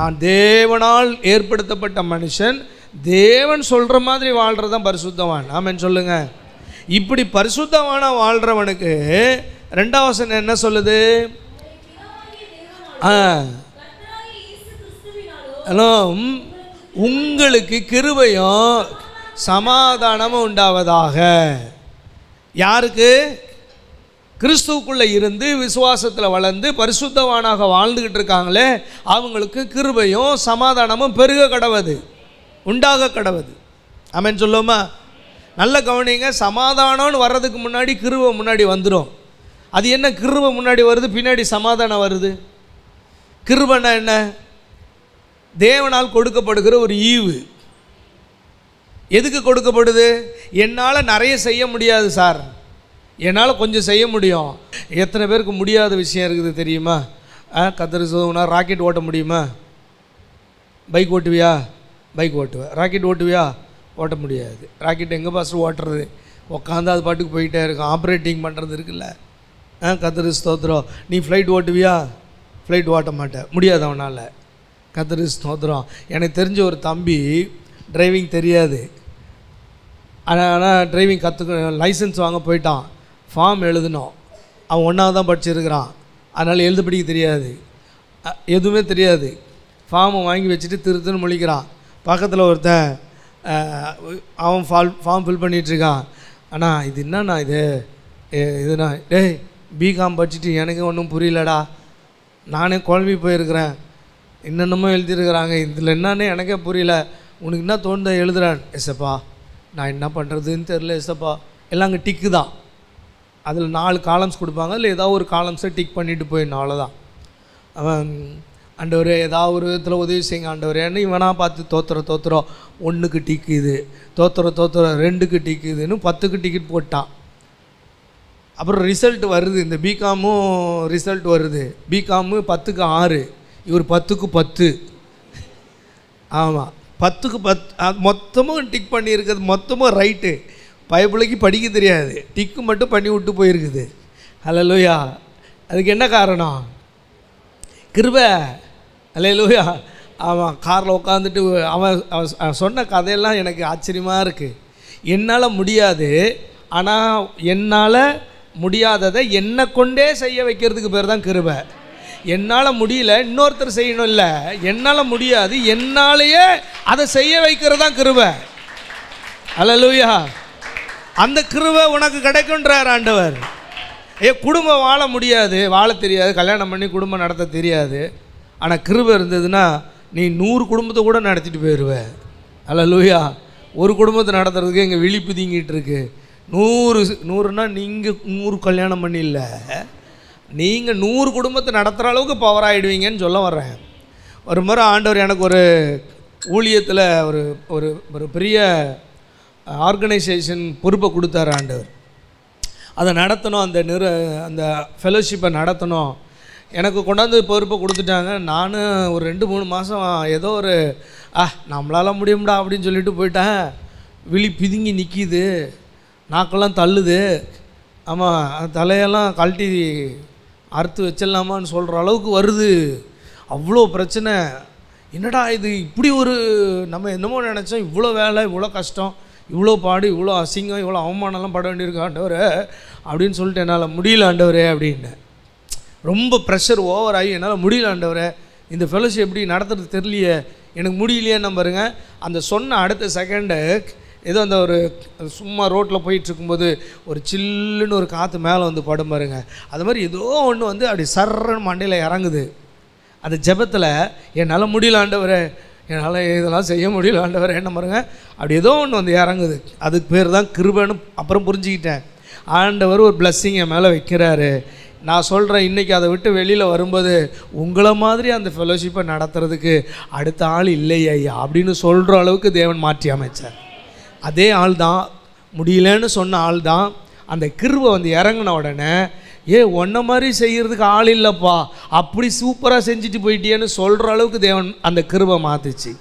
நான் தேவனால் ஏற்படுத்தப்பட்ட மனுஷன், தேவன் சொல்கிற மாதிரி வாழ்கிறது தான் பரிசுத்தவான். ஆமென் சொல்லுங்க. இப்படி பரிசுத்தவானா வாழ்கிறவனுக்கு 2வது வசனம் என்ன சொல்லுது? உங்களுக்கு கிருபையும் சமாதானமும் உண்டாவதாக. யாருக்கு? கிறிஸ்துவுக்குள்ளே இருந்து விசுவாசத்தில் வளர்ந்து பரிசுத்தவானாக வாழ்ந்துக்கிட்டு இருக்காங்களே, அவங்களுக்கு கிருபையும் சமாதானமும் பெருக கடவது, உண்டாக கடவது. ஆமென் சொல்லுவோமா? நல்ல கவனிங்க. சமாதானம்னு வர்றதுக்கு முன்னாடி கிருபை முன்னாடி வந்துடும். அது என்ன? கிருபை முன்னாடி வருது, பின்னாடி சமாதானம் வருது. கிருபைன்னா என்ன? தேவனால் கொடுக்கப்படுகிற ஒரு ஈவு. எதுக்கு கொடுக்கப்படுது? என்னால் நிறைய செய்ய முடியாது சார், என்னால் கொஞ்சம் செய்ய முடியும். எத்தனை பேருக்கு முடியாத விஷயம் இருக்குது தெரியுமா? கத்தர் சொல்லுனா ராக்கெட் ஓட்ட முடியுமா? பைக் ஓட்டுவியா? பைக் ஓட்டுவேன். ராக்கெட் ஓட்டுவியா? ஓட்ட முடியாது. ராக்கெட் எங்கே பாஸ்டர் ஓட்டுறது? உட்காந்து அது பாட்டுக்கு போயிட்டே இருக்கும். ஆப்ரேட்டிங் பண்ணுறது இருக்குல்ல. கத்தர் ஸ்தோத்திரம். நீ ஃப்ளைட் ஓட்டுவியா? ஃப்ளைட் ஓட்ட மாட்டேன், முடியாது அவனால். கத்தர் ஸ்தோத்திரம். எனக்கு தெரிஞ்ச ஒரு தம்பி டிரைவிங் தெரியாது, ஆனால் டிரைவிங் லைசன்ஸ் வாங்க போயிட்டான். ஃபார்ம் எழுதணும். அவன் 1வது தான் படிச்சிருக்கிறான், அதனால் எழுத படிக்க தெரியாது, எதுவுமே தெரியாது. ஃபார்மை வாங்கி வச்சுட்டு திருத்துன்னு முழிக்கிறான். பக்கத்தில் ஒருத்தன் அவன் ஃபார்ம் ஃபில் பண்ணிகிட்ருக்கான். ஆனால் இது என்னண்ணா இதுண்ணா? டேய், பிகாம் படிச்சுட்டு எனக்கு ஒன்றும் புரியலடா, நானே குழம்பி போயிருக்கிறேன், என்னென்னமோ எழுதியிருக்கிறாங்க, இதில் என்னன்னு எனக்கே புரியல, உனக்கு என்ன தோணுதோ எழுதுறேன். எஸ்ஸப்பா நான் என்ன பண்ணுறதுன்னு தெரில எஸ்ஸப்பா. எல்லாம் அங்கே டிக்கு தான். அதில் 4 காலம்ஸ் கொடுப்பாங்க, அதில் ஏதாவது ஒரு காலம்ஸை டிக் பண்ணிவிட்டு போயிடணும், அவ்வளோதான். அவன் ஆண்டவரே ஏதாவது ஒரு விதத்தில் உதவி செய்யுங்க ஆண்டவரேன்னு இவனாக பார்த்து தோத்துறோம். 1க்கு டிக்குது, தோத்துறோம் 2க்கு டிக்குதுன்னு 10க்கு டிக்கெட் போட்டான். அப்புறம் ரிசல்ட் வருது, இந்த பிகாமும் ரிசல்ட் வருது. பிகாமு 10க்கு 6, இவர் 10க்கு 10. ஆமாம், 10க்கு 10 மொத்தமும் டிக் பண்ணியிருக்குது, மொத்தமும் ரைட்டு. பைபிளுக்கு படிக்க தெரியாது, டிக்கு மட்டும் பண்ணி விட்டு போயிருக்குது. ஹல்லேலூயா. அதுக்கு என்ன காரணம்? கிருபை. ஹல்லேலூயா. அவன் காரில் உட்காந்துட்டு அவன் சொன்ன கதையெல்லாம் எனக்கு ஆச்சரியமாக இருக்குது. என்னால் முடியாது, ஆனால் என்னால் முடியாததை என்னை கொண்டே செய்ய வைக்கிறதுக்கு பேர் தான் கிருபை. என்னால் முடியல, இன்னொருத்தர் செய்யணும் இல்லை, என்னால் முடியாது, என்னாலேயே அதை செய்ய வைக்கிறது தான் கிருபை. ஹல்லேலூயா. அந்த கிருபை உனக்கு கிடைக்குன்றார் ஆண்டவர். குடும்பம் வாழ முடியாது, வாழ தெரியாது, கல்யாணம் பண்ணி குடும்பம் நடத்த தெரியாது, ஆனால் கிருபை இருந்ததுன்னா நீ 100 குடும்பத்தை கூட நடத்திட்டு போயிடுவ. ஹல்லேலூயா. ஒரு குடும்பத்தை நடத்துறதுக்கு எங்கள் விழிப்பு தீங்கிட்டு இருக்கு. 100னா நீங்கள் 100 கல்யாணம் பண்ணி இல்லை, நீங்கள் 100 குடும்பத்தை நடத்துகிற அளவுக்கு பவர் ஆகிடுவீங்கன்னு சொல்ல வர்றேன். ஒரு முறை ஆண்டவர் எனக்கு ஒரு ஊழியத்தில் ஒரு பெரிய ஆர்கனைசேஷன் பொறுப்பை கொடுத்தார் ஆண்டவர். அதை நடத்தணும், அந்த ஃபெலோஷிப்பை நடத்தணும். எனக்கு கொண்டாந்து பொறுப்பை கொடுத்துட்டாங்க. நான் ஒரு 2-3 மாதம் ஏதோ ஒரு நம்மளால் முடியும்டா அப்படின்னு சொல்லிட்டு போயிட்டேன். விழி பிதுங்கி நிற்கிது, நாக்கெல்லாம் தள்ளுது. ஆமாம், தலையெல்லாம் கழட்டி அறுத்து வச்சிடலாமான்னு சொல்கிற அளவுக்கு வருது. அவ்வளோ பிரச்சனை. என்னடா இது, இப்படி ஒரு நம்ம என்னமோ நினச்சோம், இவ்வளோ வேலை, இவ்வளோ கஷ்டம், இவ்வளோ பாடு, இவ்வளோ அசிங்கம், இவ்வளோ அவமானம்லாம் பட வேண்டியிருக்கு ஆண்டவரே அப்படின்னு சொல்லிட்டு என்னால் முடியல ஆண்டவரே அப்படின்னு. ரொம்ப ப்ரெஷர் ஓவர் ஆகி என்னால் முடியல ஆண்டவரே, இந்த ஃபெலோஷிப் எப்படி நடத்துறது தெரியலையே, எனக்கு முடியலையேன்னு பாருங்க. அந்த சொன்ன அடுத்த செகண்டு ஏதோ அந்த ஒரு சும்மா ரோட்டில் போயிட்டுருக்கும்போது ஒரு சில்லுன்னு ஒரு காற்று மேலே வந்து படும் பாருங்க. அது மாதிரி ஏதோ ஒன்று வந்து அப்படி சர்றன்னு மண்டையில் இறங்குது. அந்த ஜெபத்தில் என்னால் முடியல ஆண்டவரே, என்னால் இதெல்லாம் செய்ய முடியல ஆண்டவரே என்ன பாருங்க, அப்படி ஏதோ ஒன்று வந்து இறங்குது. அதுக்கு பேர் தான் கிருபைன்னு அப்புறம் புரிஞ்சுக்கிட்டேன். ஆண்டவர் ஒரு பிளஸ்ஸிங் என் மேலே வைக்கிறாரு. நான் சொல்கிறேன், இன்றைக்கி அதை விட்டு வெளியில் வரும்போது உங்களை மாதிரி அந்த ஃபெலோஷிப்பை நடத்துறதுக்கு அடுத்த ஆள் இல்லையா அப்படின்னு சொல்கிற அளவுக்கு தேவன் மாற்றி அமைச்சார். அதே ஆள் தான், முடியலன்னு சொன்ன ஆள் தான். அந்த கிருபை வந்து இறங்கின உடனே ஒன்றை மாதிரி செய்கிறதுக்கு ஆள் இல்லைப்பா, அப்படி சூப்பராக செஞ்சுட்டு போயிட்டியேன்னு சொல்கிற அளவுக்கு தேவன் அந்த கிருபை மாற்றிச்சு.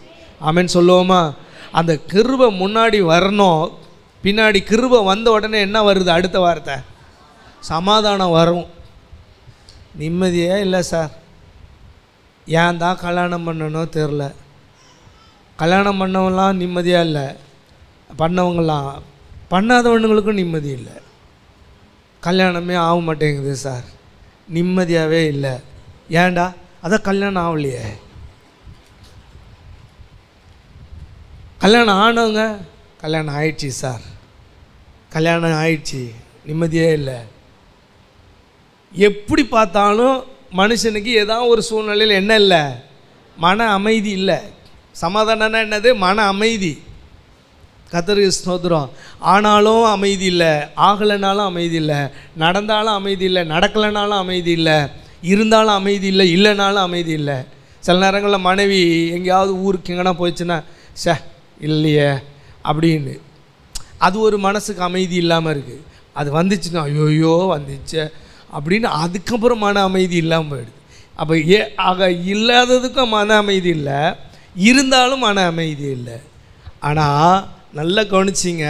ஆமென் சொல்லுவோமா? அந்த கிருபை முன்னாடி வரணும், பின்னாடி கிருபை வந்த உடனே என்ன வருது? அடுத்த வார்த்தை சமாதானம் வரும். நிம்மதியே இல்லை சார், ஏன் தான் கல்யாணம் பண்ணணும் தெரில. கல்யாணம் பண்ணவங்களாம் நிம்மதியாக இல்லை, பண்ணவங்களாம் பண்ணாதவனுங்களுக்கும் நிம்மதி இல்லை. கல்யாணமே ஆக மாட்டேங்குது சார், நிம்மதியாகவே இல்லை. ஏன்டா? அதான் கல்யாணம் ஆகலையே. கல்யாணம் ஆனவங்க கல்யாணம் ஆயிடுச்சு சார், கல்யாணம் ஆயிடுச்சு, நிம்மதியே இல்லை. எப்படி பார்த்தாலும் மனுஷனுக்கு ஏதாவது ஒரு சூழ்நிலையில் என்ன இல்லை? மன அமைதி இல்லை. சமாதானம்னா என்னது? மன அமைதி. கர்த்தருக்கு ஸ்தோத்திரம். ஆனாலும் அமைதி இல்லை, ஆகலைனாலும் அமைதி இல்லை, நடந்தாலும் அமைதி இல்லை, நடக்கலைனாலும் அமைதி இல்லை, இருந்தாலும் அமைதி இல்லை, இல்லைனாலும் அமைதி இல்லை. சில நேரங்களில் மனைவி எங்கேயாவது ஊருக்கு எங்கன்னா போயிடுச்சுன்னா இல்லையே அப்படின்னு அது ஒரு மனசுக்கு அமைதி இல்லாமல் இருக்குது. அது வந்துச்சுன்னா ஐயோயோ வந்துச்சு அப்படின்னு அதுக்கப்புறம் மன அமைதி இல்லாமல் போயிடுது. அப்போ ஆக இல்லாததுக்கும் மன அமைதி இல்லை, இருந்தாலும் மன அமைதி இல்லை. ஆனால் நல்லா கவனிச்சிங்க,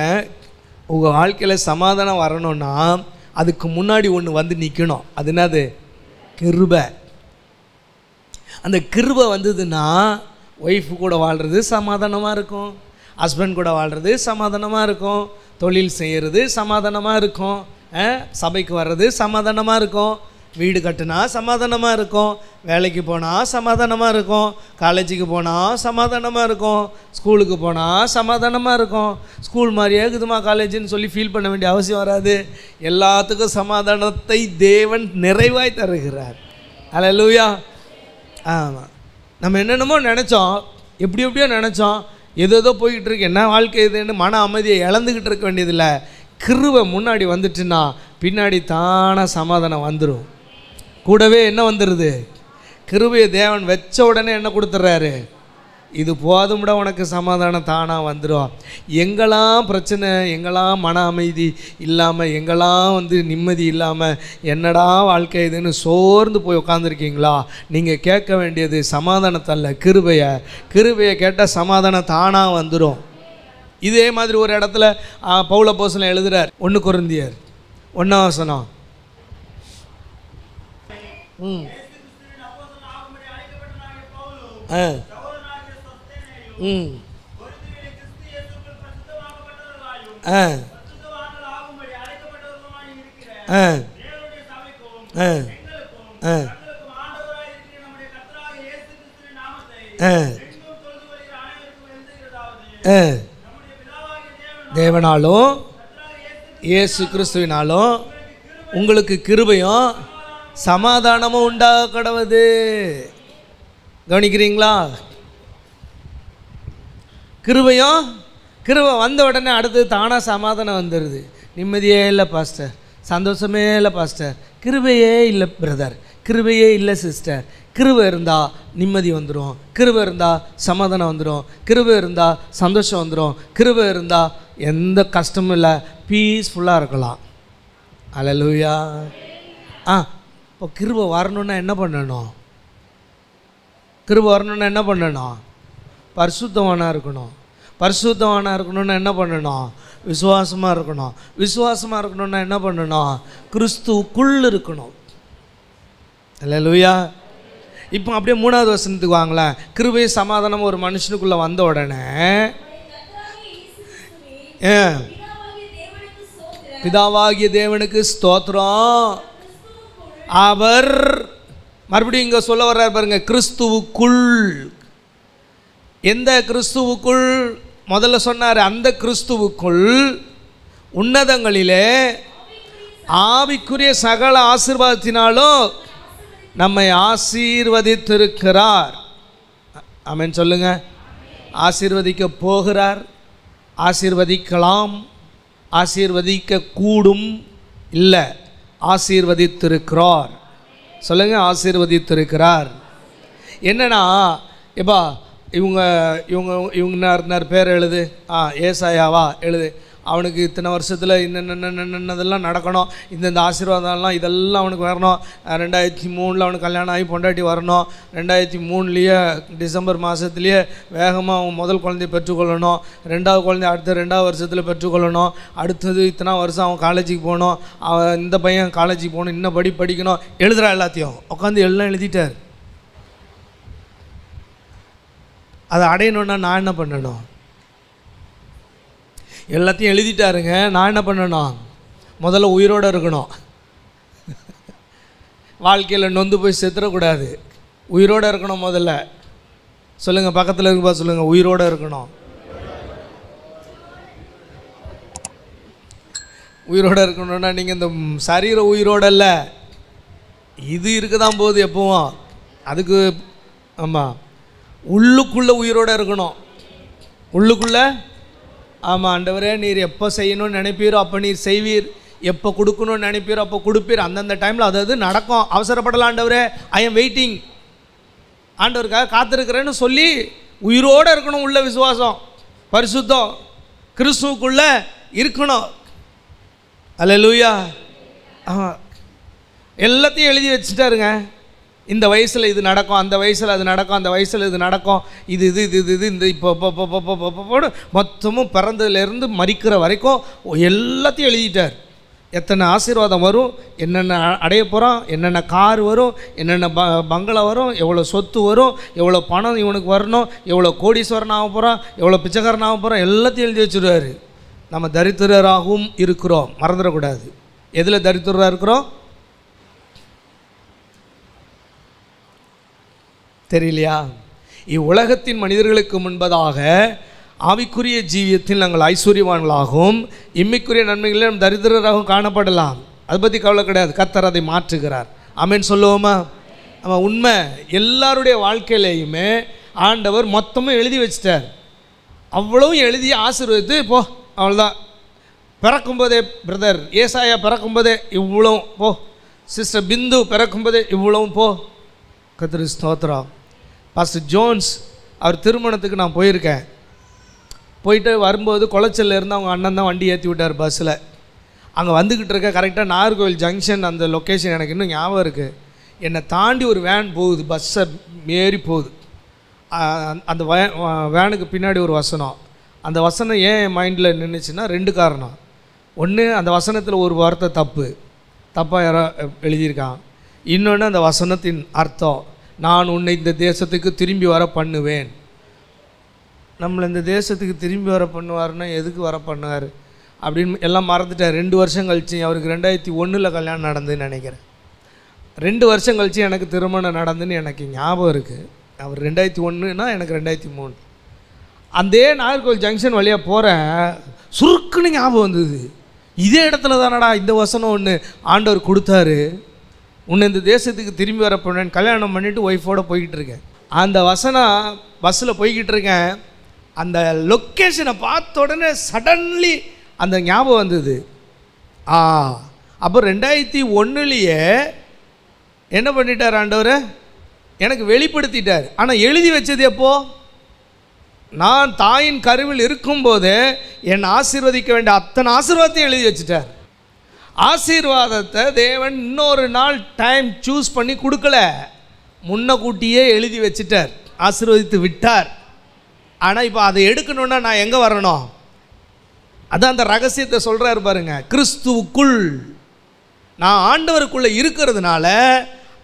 உங்கள் வாழ்க்கையில் சமாதானம் வரணும்னா அதுக்கு முன்னாடி ஒன்று வந்து நிற்கணும். அது என்னது? கிருபை. அந்த கிருபை வந்ததுன்னா ஒய்ஃபு கூட வாழ்கிறது சமாதானமாக இருக்கும், ஹஸ்பண்ட் கூட வாழ்கிறது சமாதானமாக இருக்கும், தொழில் செய்கிறது சமாதானமாக இருக்கும், சபைக்கு வர்றது சமாதானமாக இருக்கும், வீடு கட்டினா சமாதானமாக இருக்கும், வேலைக்கு போனால் சமாதானமாக இருக்கும், காலேஜுக்கு போனால் சமாதானமாக இருக்கும், ஸ்கூலுக்கு போனால் சமாதானமாக இருக்கும். ஸ்கூல் மாதிரியே இருக்குதுமா காலேஜுன்னு சொல்லி ஃபீல் பண்ண வேண்டிய அவசியம் வராது. எல்லாத்துக்கும் சமாதானத்தை தேவன் நிறைவாய் தருகிறார். அல்லேலூயா. ஆமாம், நம்ம என்னென்னமோ நினச்சோம், எப்படியோ நினச்சோம், ஏதோ போய்கிட்டு இருக்கு, என்ன வாழ்க்கை இதுன்னு மன அமைதியை இழந்துக்கிட்டு இருக்க வேண்டியதில்லை. கிருபை முன்னாடி வந்துட்டுன்னா பின்னாடி தானாக சமாதானம் வந்துடும். கூடவே என்ன வந்துடுது? கிருபையை தேவன் வச்ச உடனே என்ன கொடுத்துட்றாரு? இது போதும்ட உனக்கு சமாதானம் தானாக வந்துடும். எங்கெல்லாம் பிரச்சனை, எங்கெல்லாம் மன அமைதி இல்லாமல், எங்கெல்லாம் நிம்மதி இல்லாமல் என்னடா வாழ்க்கை இதுன்னு சோர்ந்து போய் உட்காந்துருக்கீங்களா? நீங்கள் கேட்க வேண்டியது சமாதானத்தல்ல, கிருபையை. கிருபையை கேட்டால் சமாதானம் தானாக வந்துடும். இதே மாதிரி ஒரு இடத்துல பவுல் அப்போஸ்தலன் எழுதுகிறார். 1 கொரிந்தியர் 1 தேவனாலும் இயேசு கிறிஸ்துவினாலும் உங்களுக்கு கிருபையும் சமாதானமும் உண்டாக கடவுது. கவனிக்கிறீங்களா? கிருபை வந்த உடனே அடுத்தது தானாக சமாதானம் வந்துடுது. நிம்மதியே இல்லை பாஸ்டர், சந்தோஷமே இல்லை பாஸ்டர், கிருபையே இல்லை பிரதர், கிருபையே இல்லை சிஸ்டர். கிருபை இருந்தால் நிம்மதி வந்துடும், கிருபை இருந்தால் சமாதானம் வந்துடும், கிருபை இருந்தால் சந்தோஷம் வந்துடும், கிருபை இருந்தால் எந்த கஷ்டமும் இல்லை, பீஸ்ஃபுல்லாக இருக்கலாம். அல்லேலூயா. இப்போ கிருபை வரணுன்னா என்ன பண்ணணும்? கிருபை வரணுன்னா என்ன பண்ணணும்? பரிசுத்தவானாக இருக்கணும். பரிசுத்தவானாக இருக்கணும்னா என்ன பண்ணணும்? விசுவாசமாக இருக்கணும். விசுவாசமாக இருக்கணும்னா என்ன பண்ணணும்? கிறிஸ்துவுக்குள் இருக்கணும். அல்லேலூயா. இப்போ அப்படியே 3வது வசனத்துக்கு வாங்களேன். கிருபை சமாதானம் ஒரு மனுஷனுக்குள்ளே வந்த உடனே பிதாவாகிய தேவனுக்கு ஸ்தோத்திரம், அவர் மறுபடியும் இங்கே சொல்ல வர்றார் பாருங்க, கிறிஸ்துவுக்குள். எந்த கிறிஸ்துவுக்குள்? முதல்ல சொன்னார், அந்த கிறிஸ்துவுக்குள் உன்னதங்களிலே ஆவிக்குரிய சகல ஆசீர்வாதத்தினாலும் நம்மை ஆசீர்வதித்திருக்கிறார். ஆமென் சொல்லுங்க. ஆசீர்வதிக்க போகிறார், ஆசீர்வதிக்கலாம், ஆசீர்வதிக்க கூடும், இல்லை ஆசீர்வதித்திருக்கிறார். சொல்லுங்க, ஆசீர்வதித்திருக்கிறார். என்னன்னா எப்பா இவங்க பேர் எழுது, ஏசாயாவா எழுது, அவனுக்கு இத்தனை வருஷத்தில் இன்னதெல்லாம் நடக்கணும், இந்தந்த ஆசீர்வாதம்லாம் இதெல்லாம் அவனுக்கு வரணும். 2003 அவனுக்கு கல்யாணம் ஆகி பொண்டாட்டி வரணும். 2003 டிசம்பர் மாதத்துலேயே வேகமாக அவன் முதல் குழந்தைய பெற்றுக்கொள்ளணும். 2வது குழந்தைய அடுத்த 2வது வருஷத்தில் பெற்றுக்கொள்ளணும். அடுத்தது இத்தனை வருஷம் அவன் காலேஜுக்கு போகணும். அவன் இந்த பையன் காலேஜுக்கு போகணும், இன்னும் படிக்கணும். எழுதுகிறா எல்லாத்தையும் உட்காந்து எல்லாம் எழுதிட்டார். அதை அடையணுன்னா நான் என்ன பண்ணணும்? எல்லாத்தையும் எழுதிட்டாருங்க. நான் என்ன பண்ணணும்? முதல்ல உயிரோடு இருக்கணும். வாழ்க்கையில் நொந்து போய் செத்துறக்கூடாது. உயிரோடு இருக்கணும். முதல்ல சொல்லுங்கள், பக்கத்தில் இருக்குப்பா சொல்லுங்கள், உயிரோடு இருக்கணும். உயிரோடு இருக்கணும்னா நீங்கள் இந்த சரீர உயிரோடு இல்லை, இது இருக்க தான் போகுது எப்பவும். அதுக்கு ஆமாம், உள்ளுக்குள்ளே உயிரோடு இருக்கணும். உள்ளுக்குள்ளே ஆமாம், ஆண்டவரே நீர் எப்போ செய்யணும்னு நினைப்பீரோ அப்போ நீர் செய்வீர், எப்போ கொடுக்கணும்னு நினைப்பீரோ அப்போ கொடுப்பீர். அந்தந்த டைமில் அதாவது நடக்கும். அவசரப்படலாம் ஆண்டவரே, ஐ எம் வெயிட்டிங், ஆண்டவருக்காக காத்திருக்கிறேன்னு சொல்லி உயிரோடு இருக்கணும். உள்ள விசுவாசம், பரிசுத்தம் கிறிஸ்துவுக்குள்ளே இருக்கணும். அல்லேலூயா. எல்லாத்தையும் எழுதி வச்சுட்டாருங்க. இந்த வயசில் இது நடக்கும், அந்த வயசில் அது நடக்கும், அந்த வயசில் இது நடக்கும், இது இது இது இது இது இந்த இப்போ மொத்தமும் பிறந்ததுலேருந்து மரிக்கிற வரைக்கும் எல்லாத்தையும் எழுதிட்டார். எத்தனை ஆசீர்வாதம் வரும், என்னென்ன அடைய போகிறோம், என்னென்ன கார் வரும், என்னென்ன பங்களா வரும், எவ்வளோ சொத்து வரும், எவ்வளோ பணம் இவனுக்கு வரணும், எவ்வளோ கோடீஸ்வரன் ஆக போகிறான், எவ்வளோ பிச்சைக்காரன் ஆக போகிறான், எல்லாத்தையும் எழுதி வச்சுருவார். நம்ம தரித்திரராகவும் இருக்கிறோம், மறந்துடக்கூடாது. எதில் தரித்திரராக இருக்கிறோம் தெரியலையா? இவ்வுலகத்தின் மனிதர்களுக்கு முன்பதாக ஆவிக்குரிய ஜீவியத்தில் நாங்கள் ஐஸ்வர்யவான்களாகவும் இம்மைக்குரிய நன்மைகளில் நம் தரித்திரராகவும் காணப்படலாம். அதை பற்றி கவலை கிடையாது. கர்த்தர் அதை மாற்றுகிறார். ஆமென் சொல்லுவோமா? ஆமாம், உண்மை. எல்லாருடைய வாழ்க்கையிலையுமே ஆண்டவர் மொத்தமும் எழுதி வச்சிட்டார். அவ்வளவும் எழுதி ஆசீர்வதித்து போ, அவ்வளோதான். பிறக்கும்போதே பிரதர் ஏசாயா பிறக்கும்போதே இவ்வளவும் போ, சிஸ்டர் பிந்து பிறக்கும்போதே இவ்வளவும் போ. கர்த்தருக்கு ஸ்தோத்திரம். பாஸ்டர் ஜோன்ஸ் அவர் திருமணத்துக்கு நான் போயிருக்கேன். போயிட்டு வரும்போது குளச்சல்ல இருந்து அவங்க அண்ணன் தான் வண்டி ஏற்றி விட்டார் பஸ்ஸில். அங்கே வந்துக்கிட்டு இருக்க கரெக்டாக நாகர்கோவில் ஜங்ஷன், அந்த லொக்கேஷன் எனக்கு இன்னும் ஞாபகம் இருக்குது. என்னை தாண்டி ஒரு வேன் போகுது, பஸ்ஸை ஏறி போகுது. அந்த வேனுக்கு பின்னாடி ஒரு வசனம். அந்த வசனம் ஏன் என் மைண்டில் நின்றுச்சுன்னா 2 காரணம். ஒன்று, அந்த வசனத்தில் ஒரு வார்த்தை தப்பாக யாரோ எழுதியிருக்கான். இன்னொன்று, அந்த வசனத்தின் அர்த்தம் நான் உன்னை இந்த தேசத்துக்கு திரும்பி வர பண்ணுவேன். நம்மளை இந்த தேசத்துக்கு திரும்பி வர பண்ணுவார்னா எதுக்கு வர பண்ணுவார் அப்படின்னு எல்லாம் மறந்துட்டார். 2 வருஷம் கழிச்சு, அவருக்கு 2001 கல்யாணம் நடந்துன்னு நினைக்கிறேன். 2 வருஷம் கழித்து எனக்கு திருமணம் நடந்துன்னு எனக்கு ஞாபகம் இருக்குது. அவர் 2001னா எனக்கு 2003. அந்த நாகர்கோவில் ஜங்ஷன் வழியாக போகிறேன், சுருக்குன்னு ஞாபகம் வந்தது. இதே இடத்துல தானடா இந்த வசனம் ஒன்று ஆண்டவர் கொடுத்தாரு, உன்னை இந்த தேசத்துக்கு திரும்பி வர பண்ணேன். கல்யாணம் பண்ணிவிட்டு ஒய்ஃபோடு போய்கிட்டு இருக்கேன். அந்த வசனம் பஸ்ஸில் போய்கிட்டு இருக்கேன். அந்த லொக்கேஷனை பார்த்த உடனே சடன்லி அந்த ஞாபகம் வந்தது. அப்போ 2001 என்ன பண்ணிட்டார் ஆண்டவர்? எனக்கு வெளிப்படுத்திட்டார். ஆனால் எழுதி வச்சது எப்போ? நான் தாயின் கருவில் இருக்கும்போதே என்னை ஆசீர்வதிக்க வேண்டிய அத்தனை ஆசீர்வாதத்தையும் எழுதி வச்சுட்டார். ஆசீர்வாதத்தை தேவன் இன்னொரு நாள் டைம் சூஸ் பண்ணி கொடுக்கல, முன்னக்கூட்டியே எழுதி வச்சுட்டார், ஆசீர்வதித்து விட்டார். ஆனால் இப்போ அதை எடுக்கணுன்னா நான் எங்கே வரணும்? அதான் அந்த ரகசியத்தை சொல்கிறாரு பாருங்க. கிறிஸ்துவுக்குள் நான் ஆண்டவருக்குள்ளே இருக்கிறதுனால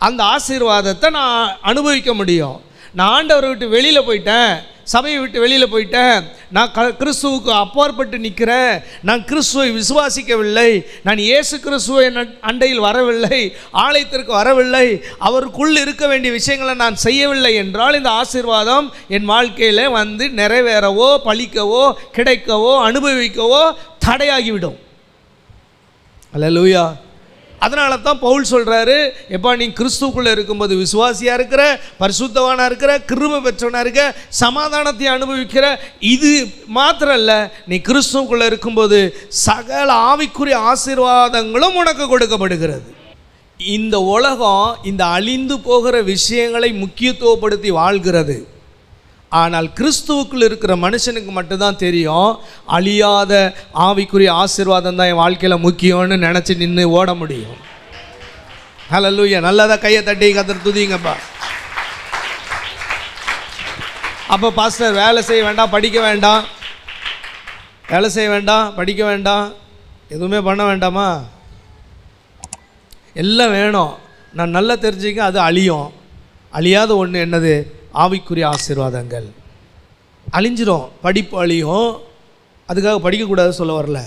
அந்த ஆசீர்வாதத்தை நான் அனுபவிக்க முடியும். நான் ஆண்டவரை விட்டு வெளியில் போயிட்டேன், சபையை விட்டு வெளியில் போயிட்டேன், நான் கிறிஸ்துவுக்கு அப்பாற்பட்டு நிற்கிறேன், நான் கிறிஸ்துவை விசுவாசிக்கவில்லை, நான் இயேசு கிறிஸ்துவை அண்டையில் வரவில்லை, ஆலயத்திற்கு வரவில்லை, அவருக்குள் இருக்க வேண்டிய விஷயங்களை நான் செய்யவில்லை என்றால் இந்த ஆசீர்வாதம் என் வாழ்க்கையில் வந்து நிறைவேறவோ பலிக்கவோ கிடைக்கவோ அனுபவிக்கவோ தடையாகிவிடும். அல்லேலூயா. அதனால தான் பவுல் சொல்கிறாரு, எப்பா நீ கிறிஸ்துவுக்குள்ளே இருக்கும்போது விசுவாசியாக இருக்கிற, பரிசுத்தவானாக இருக்கிற, கிருபை பெற்றவனாக இருக்க, சமாதானத்தை அனுபவிக்கிற. இது மாத்திரம் இல்லை, நீ கிறிஸ்துவுக்குள்ளே இருக்கும்போது சகல ஆவிக்குரிய ஆசீர்வாதங்களும் உனக்கு கொடுக்கப்படுகிறது. இந்த உலகம் இந்த அழிந்து போகிற விஷயங்களை முக்கியத்துவப்படுத்தி வாழ்கிறது. ஆனால் கிறிஸ்துவுக்குள் இருக்கிற மனுஷனுக்கு மட்டும்தான் தெரியும், அழியாத ஆவிக்குரிய ஆசீர்வாதம் தான் என் வாழ்க்கையில் முக்கியம்னு நினச்சி நின்று ஓட முடியும். ஹல்லேலூயா. நல்லதாக கையை தட்டி கர்த்தரை துதிங்கப்பா. அப்போ பாஸ்டர் வேலை செய்ய வேண்டாம், படிக்க வேண்டாம், வேலை செய்ய வேண்டாம், படிக்க வேண்டாம், எதுவுமே பண்ண வேண்டாமா? எல்லாம் வேணும். நான் நல்லா தெரிஞ்சுக்க, அது அழியும். அழியாத ஒன்று என்னது? ஆவிக்குரிய ஆசீர்வாதங்கள். அழிஞ்சிரும், படிப்பு அழியும். அதுக்காக படிக்கக்கூடாது சொல்ல வரல.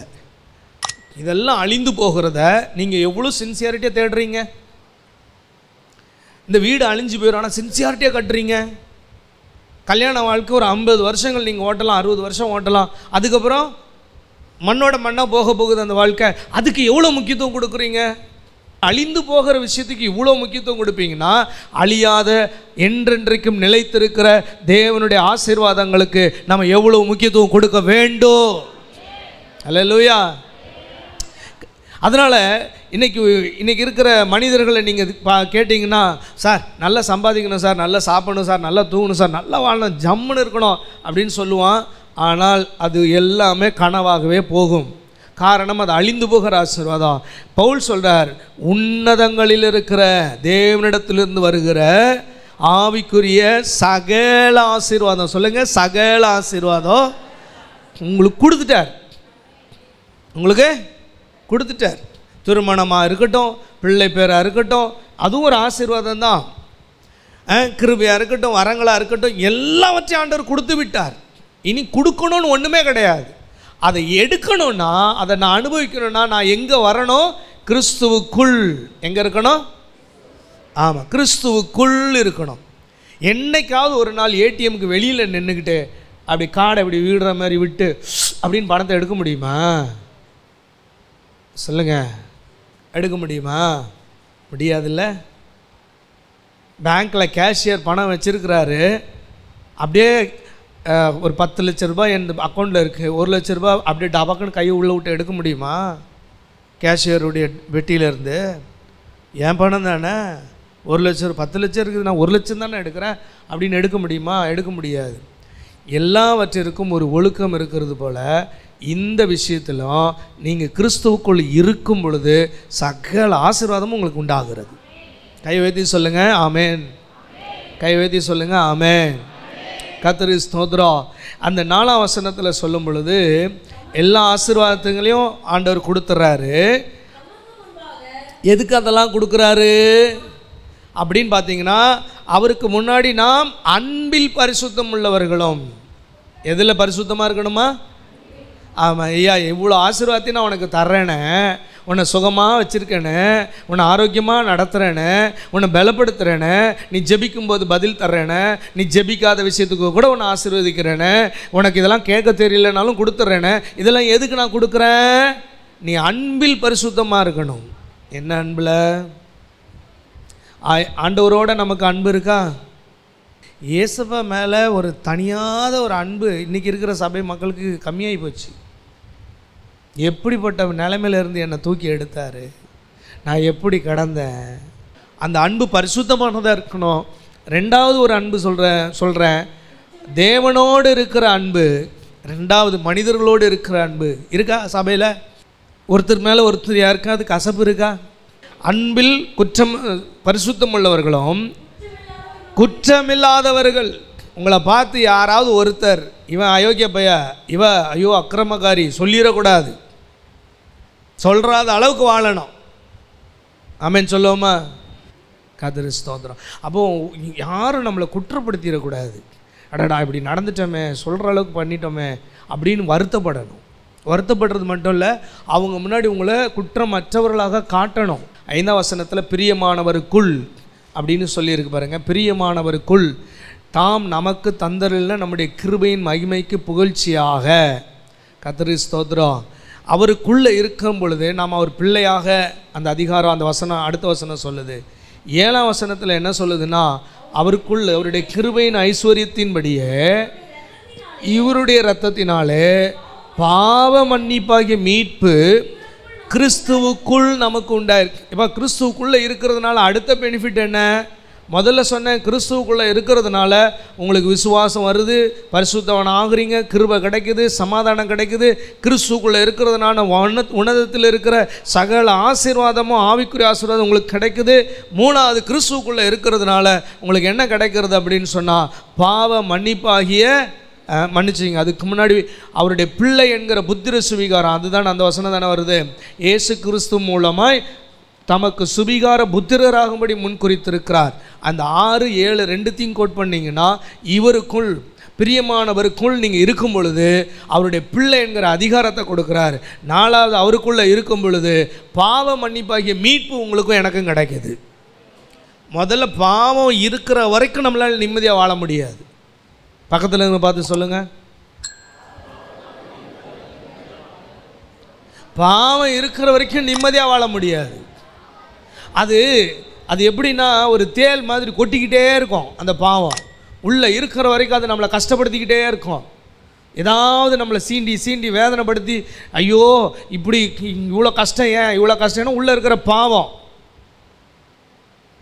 இதெல்லாம் அழிந்து போகிறத நீங்கள் எவ்வளோ சின்சியாரிட்டியாக தேடுறீங்க. இந்த வீடு அழிஞ்சு போயிடும், ஆனால் சின்சியாரிட்டியாக கட்டுறீங்க. கல்யாண வாழ்க்கை ஒரு 50 வருஷங்கள் நீங்கள் ஓட்டலாம், 60 வருஷம் ஓட்டலாம். அதுக்கப்புறம் மண்ணோட மண்ணாக போக போகுது அந்த வாழ்க்கை. அதுக்கு எவ்வளோ முக்கியத்துவம் கொடுக்குறீங்க? அழிந்து போகிற விஷயத்துக்கு இவ்வளோ முக்கியத்துவம் கொடுப்பீங்கன்னா அழியாத என்றென்றைக்கும் நிலைத்திருக்கிற தேவனுடைய ஆசீர்வாதங்களுக்கு நம்ம எவ்வளோ முக்கியத்துவம் கொடுக்க வேண்டும். அல்லேலூயா. அதனால் இன்றைக்கி இருக்கிற மனிதர்களை நீங்கள் கேட்டிங்கன்னா, சார் நல்லா சம்பாதிக்கணும் சார், நல்லா சாப்பிடணும் சார், நல்லா தூங்கணும் சார், நல்லா வாழணும், ஜம்முன்னு இருக்கணும் அப்படின்னு சொல்லுவான். ஆனால் அது எல்லாமே கனவாகவே போகும். காரணம், அது அழிந்து போகிற ஆசீர்வாதம். பவுல் சொல்கிறார், உன்னதங்களில் இருக்கிற தேவனிடத்திலிருந்து வருகிற ஆவிக்குரிய சகல ஆசீர்வாதம், சொல்லுங்கள், சகல ஆசீர்வாதம் உங்களுக்கு கொடுத்துட்டார். உங்களுக்கு கொடுத்துட்டார். திருமணமாக இருக்கட்டும், பிள்ளை பேராக இருக்கட்டும், அதுவும் ஒரு ஆசீர்வாதம் தான். கிருபையாக இருக்கட்டும், வரங்களாக இருக்கட்டும், எல்லாவற்றையும் ஆண்டவர் கொடுத்து விட்டார். இனி கொடுக்கணும்னு ஒன்றுமே கிடையாது. அதை எடுக்கணும்னா, அதை நான் அனுபவிக்கணும்னா நான் எங்கே வரணும்? கிறிஸ்துவுக்குள். எங்கே இருக்கணும்? ஆமாம், கிறிஸ்துவுக்குள் இருக்கணும். என்னைக்காவது ஒரு நாள் ஏடிஎம்க்கு வெளியில் நின்றுக்கிட்டு அப்படி காடை இப்படி விடுற மாதிரி விட்டு அப்படின்னு பணத்தை எடுக்க முடியுமா? சொல்லுங்க, எடுக்க முடியுமா? முடியாதுல்ல. பேங்க்கில் கேஷியர் பணம் வச்சுருக்கிறாரு, அப்படியே ஒரு 10 லட்ச ரூபாய் என் அக்கௌண்ட்டில் இருக்குது, 1 லட்ச ரூபா அப்படியே டபாக்குன்னு கையை உள்ளே விட்டு எடுக்க முடியுமா? கேஷியருடைய வெட்டியிலேருந்து என் பணம் தானே, 1 லட்சம் 10 லட்சம் இருக்குது, நான் 1 லட்சம் தானே எடுக்கிறேன் அப்படின்னு எடுக்க முடியுமா? எடுக்க முடியாது. எல்லாவற்றிற்கும் ஒரு ஒழுக்கம் இருக்கிறது போல் இந்த விஷயத்திலும் நீங்கள் கிறிஸ்துவுக்குள் இருக்கும் பொழுது சகல ஆசீர்வாதமும் உங்களுக்கு உண்டாகிறது. கை வைத்தி சொல்லுங்கள் ஆமேன். கை வைத்தி சொல்லுங்கள் ஆமேன். கர்த்தருக்கு ஸ்தோத்திரம். அந்த 4ஆம் வசனத்தில் சொல்லும் பொழுது எல்லா ஆசீர்வாதங்களையும் ஆண்டவர் கொடுத்துட்றாரு. எதுக்கு அதெல்லாம் கொடுக்குறாரு அப்படின்னு பார்த்தீங்கன்னா, அவருக்கு முன்னாடி நாம் அன்பில் பரிசுத்தம் உள்ளவர்களும். எதில் பரிசுத்தமாக இருக்கணுமா? ஆமாம் ஐயா, எவ்வளோ ஆசீர்வாதத்தையும் நான் உனக்கு தர்றேனே, உன்னை சுகமாக வச்சுருக்கேனே, உன்னை ஆரோக்கியமாக நடத்துகிறேனே, உன்னை பலப்படுத்துகிறேனே, நீ ஜெபிக்கும்போது பதில் தர்றேனே, நீ ஜெபிக்காத விஷயத்துக்கு கூட உன்னை ஆசீர்வதிக்கிறேனே, உனக்கு இதெல்லாம் கேட்க தெரியலனாலும் கொடுத்துட்றேனே. இதெல்லாம் எதுக்கு நான் கொடுக்குறேன்? நீ அன்பில் பரிசுத்தமாக இருக்கணும். என்ன அன்பில்? ஆண்டவரோட நமக்கு அன்பு இருக்கா? இயேசுப்பா மேலே ஒரு தனியாத ஒரு அன்பு இன்றைக்கி இருக்கிற சபை மக்களுக்கு கம்மியாகி போச்சு. எப்படிப்பட்ட நிலைமையிலேருந்து என்னை தூக்கி எடுத்தார், நான் எப்படி கடந்தேன். அந்த அன்பு பரிசுத்தமானதாக இருக்கணும். 2வது ஒரு அன்பு சொல்கிறேன், தேவனோடு இருக்கிற அன்பு. 2வது மனிதர்களோடு இருக்கிற அன்பு இருக்கா சபையில்? ஒருத்தர் மேலே ஒருத்தர் யாருக்காவது கசப்பு இருக்கா? அன்பில் பரிசுத்தம் உள்ளவர்களும் குற்றமில்லாதவர்கள். உங்களை பார்த்து யாராவது ஒருத்தர் இவன் அயோக்கிய பைய, இவ ஐயோ அக்கிரமக்காரி சொல்லிடக்கூடாது. சொல்கிறாத அளவுக்கு வாழணும். ஆமேன் சொல்லுவோமா? கர்த்தருக்கு ஸ்தோத்திரம். அப்போது யாரும் நம்மளை குற்றப்படுத்திடக்கூடாது. அடடா இப்படி நடந்துட்டோமே, சொல்கிற அளவுக்கு பண்ணிட்டோமே அப்படின்னு வருத்தப்படணும். வருத்தப்படுறது மட்டும் இல்லை, அவங்க முன்னாடி உங்களை குற்றமற்றவர்களாக காட்டணும். 5ஆம் வசனத்தில் பிரியமானவருக்குள் அப்படின்னு சொல்லியிருக்கு பாருங்கள். பிரியமானவருக்குள் தாம் நமக்கு தந்தரில்ல நம்முடைய கிருபையின் மகிமைக்கு புகழ்ச்சியாக. கர்த்தருக்கு ஸ்தோத்திரம். அவருக்குள்ளே இருக்கும் பொழுது நாம் அவர் பிள்ளையாக, அந்த அதிகாரம் அந்த வசனம் அடுத்த வசனம் சொல்லுது. 7ஆம் வசனத்தில் என்ன சொல்லுதுன்னா, அவருக்குள் அவருடைய கிருபையின் ஐஸ்வர்யத்தின்படியே இவருடைய இரத்தத்தினாலே பாவ மன்னிப்பாகிய மீட்பு கிறிஸ்துவுக்குள் நமக்கு உண்டாயிருக்கு. இப்போ கிறிஸ்துவுக்குள்ளே இருக்கிறதுனால அடுத்த பெனிஃபிட் என்ன? முதல்ல சொன்னேன், கிறிஸ்துவுக்குள்ளே இருக்கிறதுனால உங்களுக்கு விசுவாசம் வருது, பரிசுத்தவன் ஆகுறீங்க, கிருபை கிடைக்குது, சமாதானம் கிடைக்குது. கிறிஸ்துவுக்குள்ளே இருக்கிறதுனால உன்னதத்தில் இருக்கிற சகல ஆசீர்வாதமும் ஆவிக்குரிய ஆசீர்வாதம் உங்களுக்கு கிடைக்குது. 3வது கிறிஸ்துவுக்குள்ளே இருக்கிறதுனால உங்களுக்கு என்ன கிடைக்கிறது அப்படின்னு சொன்னால் பாவ மன்னிப்பாகிய மன்னிச்சிங்க. அதுக்கு முன்னாடி அவருடைய பிள்ளை என்கிற புத்திர சுவிகாரம், அதுதான் அந்த வசனம் தானே வருது. இயேசு கிறிஸ்து மூலமாய் தமக்கு சுபிகார புத்திரராகும்படி முன்குறித்திருக்கிறார். அந்த 6, 7 ரெண்டுத்தையும் கோட் பண்ணிங்கன்னா, இவருக்குள் பிரியமானவருக்குள் நீங்கள் இருக்கும் பொழுது அவருடைய பிள்ளை என்கிற அதிகாரத்தை கொடுக்குறாரு. 4வது அவருக்குள்ளே இருக்கும் பொழுது பாவ மன்னிப்பாகிய மீட்பு உங்களுக்கும் எனக்கும் கிடைக்கிது. முதல்ல பாவம் இருக்கிற வரைக்கும் நம்மளால் நிம்மதியாக வாழ முடியாது. பக்கத்தில் இருந்து பார்த்து சொல்லுங்கள், பாவம் இருக்கிற வரைக்கும் நிம்மதியாக வாழ முடியாது. அது எப்படின்னா ஒரு தேல் மாதிரி கொட்டிக்கிட்டே இருக்கும். அந்த பாவம் உள்ளே இருக்கிற வரைக்கும் அது நம்மளை கஷ்டப்படுத்திக்கிட்டே இருக்கும். ஏதாவது நம்மளை சீண்டி சீண்டி வேதனைப்படுத்தி, ஐயோ இப்படி இவ்வளோ கஷ்டம், ஏன் இவ்வளோ கஷ்டம்னா உள்ளே இருக்கிற பாவம்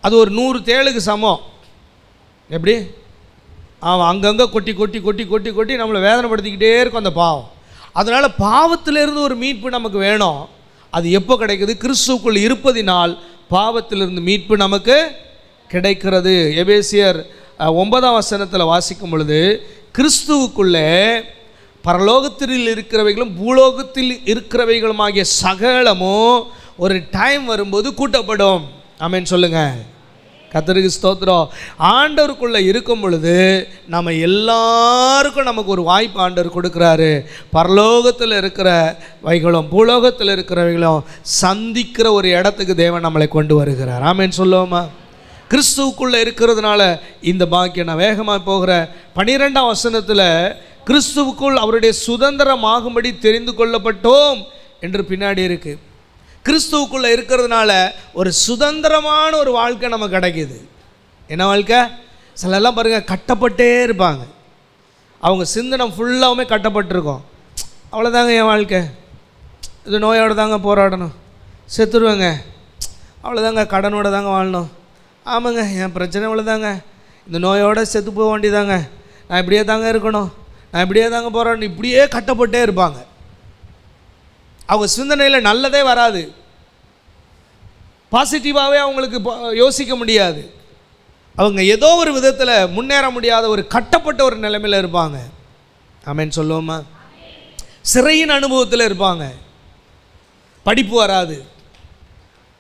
அது ஒரு 100 தேளுக்கு சமம். எப்படி அவன் அங்கங்கே கொட்டி கொட்டி கொட்டி கொட்டி கொட்டி நம்மளை வேதனைப்படுத்திக்கிட்டே இருக்கும் அந்த பாவம். அதனால் பாவத்திலிருந்து ஒரு மீட்பு நமக்கு வேணும். அது எப்போ கிடைக்குது? கிறிஸ்துவுக்குள் இருப்பதினால் பாவத்திலிருந்து மீட்பு நமக்கு கிடைக்கிறது. எபேசியர் 9ஆம் வசனத்தில் வாசிக்கும் பொழுது, கிறிஸ்துவுக்குள்ளே பரலோகத்தில் இருக்கிறவைகளும் பூலோகத்தில் இருக்கிறவைகளும் ஆகிய சகலமும் ஒரு டைம் வரும்போது கூட்டப்படும். ஆமென் சொல்லுங்கள். கர்த்தருக்கு ஸ்தோத்திரம். ஆண்டவருக்குள்ளே இருக்கும் பொழுது நம்ம எல்லாருக்கும் நமக்கு ஒரு வாய்ப்பு ஆண்டவர் கொடுக்குறாரு. பரலோகத்தில் இருக்கிற வைகளும் பூலோகத்தில் இருக்கிறவைகளும் சந்திக்கிற ஒரு இடத்துக்கு தேவன் நம்மளை கொண்டு வருகிறார். ஆமென் சொல்லுவோமா? கிறிஸ்துவுக்குள்ளே இருக்கிறதுனால இந்த பாக்கியம். நான் வேகமாக போகிற 12ஆம் வசனத்தில் கிறிஸ்துவுக்குள் அவருடைய சுதந்திரமாகும்படி தெரிந்து கொள்ளப்பட்டோம் என்று பின்னாடி இருக்குது. கிறிஸ்துவுக்குள்ளே இருக்கிறதுனால ஒரு சுதந்திரமான ஒரு வாழ்க்கை நமக்கு கிடைக்கிது. என்ன வாழ்க்கை? சிலெல்லாம் பாருங்கள், கட்டப்பட்டே இருப்பாங்க. அவங்க சிந்தனை ஃபுல்லாகவுமே கட்டப்பட்டிருக்கோம். அவ்வளோதாங்க என் வாழ்க்கை, இது நோயோடு தாங்க போராடணும், செத்துருவேங்க, அவ்வளோதாங்க கடனோடு தாங்க வாழணும், ஆமாங்க என் பிரச்சனை அவ்வளோதாங்க, இந்த நோயோடு செத்து போக வேண்டியதாங்க, நான் இப்படியே தாங்க இருக்கணும், நான் இப்படியே தாங்க போராடணும், இப்படியே கட்டப்பட்டே இருப்பாங்க. அவங்க சிந்தனையில் நல்லதே வராது. பாசிட்டிவாகவே அவங்களுக்கு யோசிக்க முடியாது. அவங்க ஏதோ ஒரு விதத்தில் முன்னேற முடியாத ஒரு கட்டப்பட்ட ஒரு நிலைமையில் இருப்பாங்க. ஆமென் சொல்லுவோமா? சிறையின் அனுபவத்தில் இருப்பாங்க. படிப்பு வராது,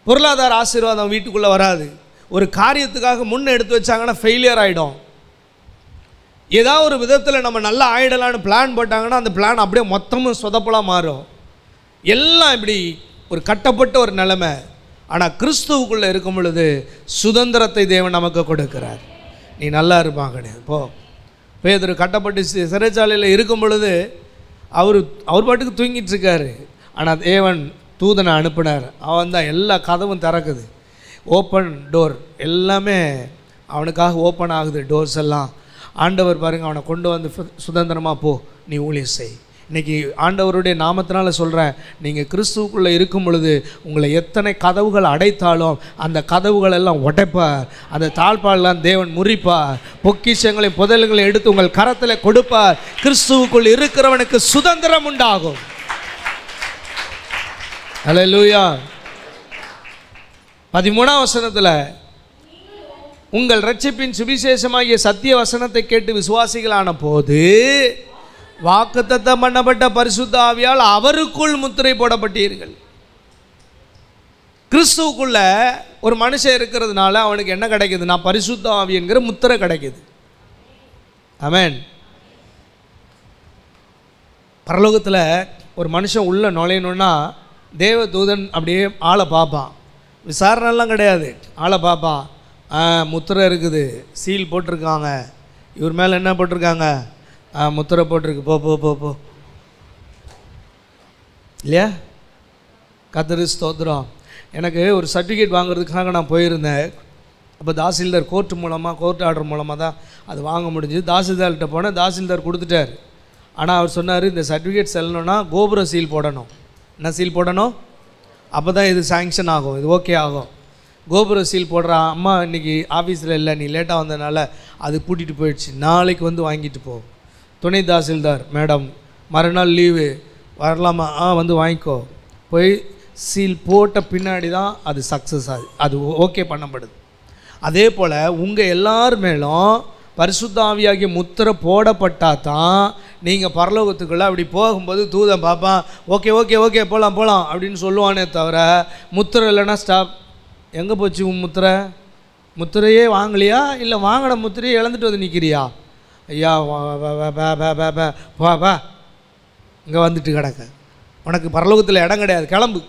பொருளாதார ஆசீர்வாதம் வீட்டுக்குள்ளே வராது. ஒரு காரியத்துக்காக முன்னே எடுத்து வச்சாங்கன்னா ஃபெயிலியர் ஆகிடும். ஏதாவது ஒரு விதத்தில் நம்ம நல்லா ஆகிடலான்னு பிளான் போட்டாங்கன்னா அந்த பிளான் அப்படியே மொத்தமும் சொதப்பலாக மாறும். எல்லாம் இப்படி ஒரு கட்டப்பட்ட ஒரு நிலைமை. ஆனால் கிறிஸ்துவுக்குள்ளே இருக்கும் பொழுது சுதந்திரத்தை தேவன் நமக்கு கொடுக்கிறார். நீ நல்லா இருப்பாங்க. போ பேதுரு கட்டப்பட்டு சிறைச்சாலையில் இருக்கும் பொழுது அவர் பாட்டுக்கு தூங்கிட்டு இருக்காரு. ஆனால் தேவன் தூதனை அனுப்பினார். அவன் தான் எல்லா கதவும் திறக்குது, ஓப்பன் டோர் எல்லாமே அவனுக்காக ஓப்பன் ஆகுது. டோர்ஸ் எல்லாம் ஆண்டவர் பாருங்கள், அவனை கொண்டு வந்து சுதந்திரமாக போ, நீ ஊழியம் செய். இன்றைக்கி ஆண்டவருடைய நாமத்தினால சொல்கிறேன், நீங்கள் கிறிஸ்துவுக்குள்ளே இருக்கும் பொழுது உங்களை எத்தனை கதவுகள் அடைத்தாலும் அந்த கதவுகள் எல்லாம் உடைப்பார். அந்த தாழ்பாலெல்லாம் தேவன் முறிப்பார். பொக்கிஷங்களையும் புதல்களையும் எடுத்து உங்கள் கரத்தில் கொடுப்பார். கிறிஸ்துவுக்குள் இருக்கிறவனுக்கு சுதந்திரம் உண்டாகும். அல்லேலூயா. 13ஆம் வசனத்தில், உங்கள் இரட்சிப்பின் சுவிசேஷமாகிய சத்திய வசனத்தை கேட்டு விசுவாசிகளான போது வாக்குத்தத்தம் பண்ணப்பட்ட பரிசுத்த ஆவியால் அவருக்குள் முத்திரை போடப்பட்டீர்கள். கிறிஸ்துவுக்குள்ள ஒரு மனுஷன் இருக்கிறதுனால அவனுக்கு என்ன கிடைக்குது? நான் பரிசுத்த ஆவி என்கிற முத்திரை கிடைக்குது. ஆமென். பரலோகத்தில் ஒரு மனுஷன் உள்ள நுழையணுன்னா தேவ தூதன் அப்படியே ஆளை பார்ப்பான். விசாரணைலாம் கிடையாது, ஆளை பார்ப்பான். முத்திரை இருக்குது, சீல் போட்டிருக்காங்க, இவர் மேலே என்ன போட்டிருக்காங்க? முத்திரை போட்டிருக்கு, போ போ போ போ இல்லையா? கர்த்தருக்கு ஸ்தோத்திரம். எனக்கு ஒரு சர்டிஃபிகேட் வாங்குறதுக்காக நான் போயிருந்தேன். அப்போ தாசில்தார் கோர்ட் ஆர்டர் மூலமாக தான் அது வாங்க முடிஞ்சு. தாசில்தார்கிட்ட போனேன், தாசில்தார் கொடுத்துட்டார். ஆனால் அவர் சொன்னார், இந்த சர்டிஃபிகேட் செல்லணும்னா கோபுர சீல் போடணும். என்ன சீல் போடணும்? அப்போ தான் இது சாங்ஷன் ஆகும், இது ஓகே ஆகும். கோபுர சீல் போடுறான். அம்மா இன்றைக்கி ஆஃபீஸில் இல்லை, நீ லேட்டாக வந்ததுனால அது பூட்டிகிட்டு போயிடுச்சு, நாளைக்கு வந்து வாங்கிட்டு போ. துணை தாசில்தார், மேடம் மறுநாள் லீவு வரலாமா? வந்து வாங்கிக்கோ. போய் சீல் போட்ட பின்னாடி தான் அது சக்ஸஸ் ஆகுது, அது ஓகே பண்ணப்படுது. அதே போல் உங்கள் எல்லார் மேலும் பரிசுத்த ஆவியாகிய முத்திரை போடப்பட்டால் தான் நீங்கள் பரலோகத்துக்குள்ளே அப்படி போகும்போது தூதன் பார்ப்பான், ஓகே ஓகே ஓகே போகலாம் போகலாம் அப்படின்னு சொல்லுவானே தவிர, முத்திரை இல்லைன்னா ஸ்டாப். எங்கே போச்சு உன் முத்திரையே வாங்கலையா? இல்லை வாங்கின முத்திரையே இழந்துட்டு வந்து நிற்கிறியா? ஐயா வா இங்கே வந்துட்டு கிடக்க, உனக்கு பரலோகத்தில் இடம் கிடையாது, கிளம்பு.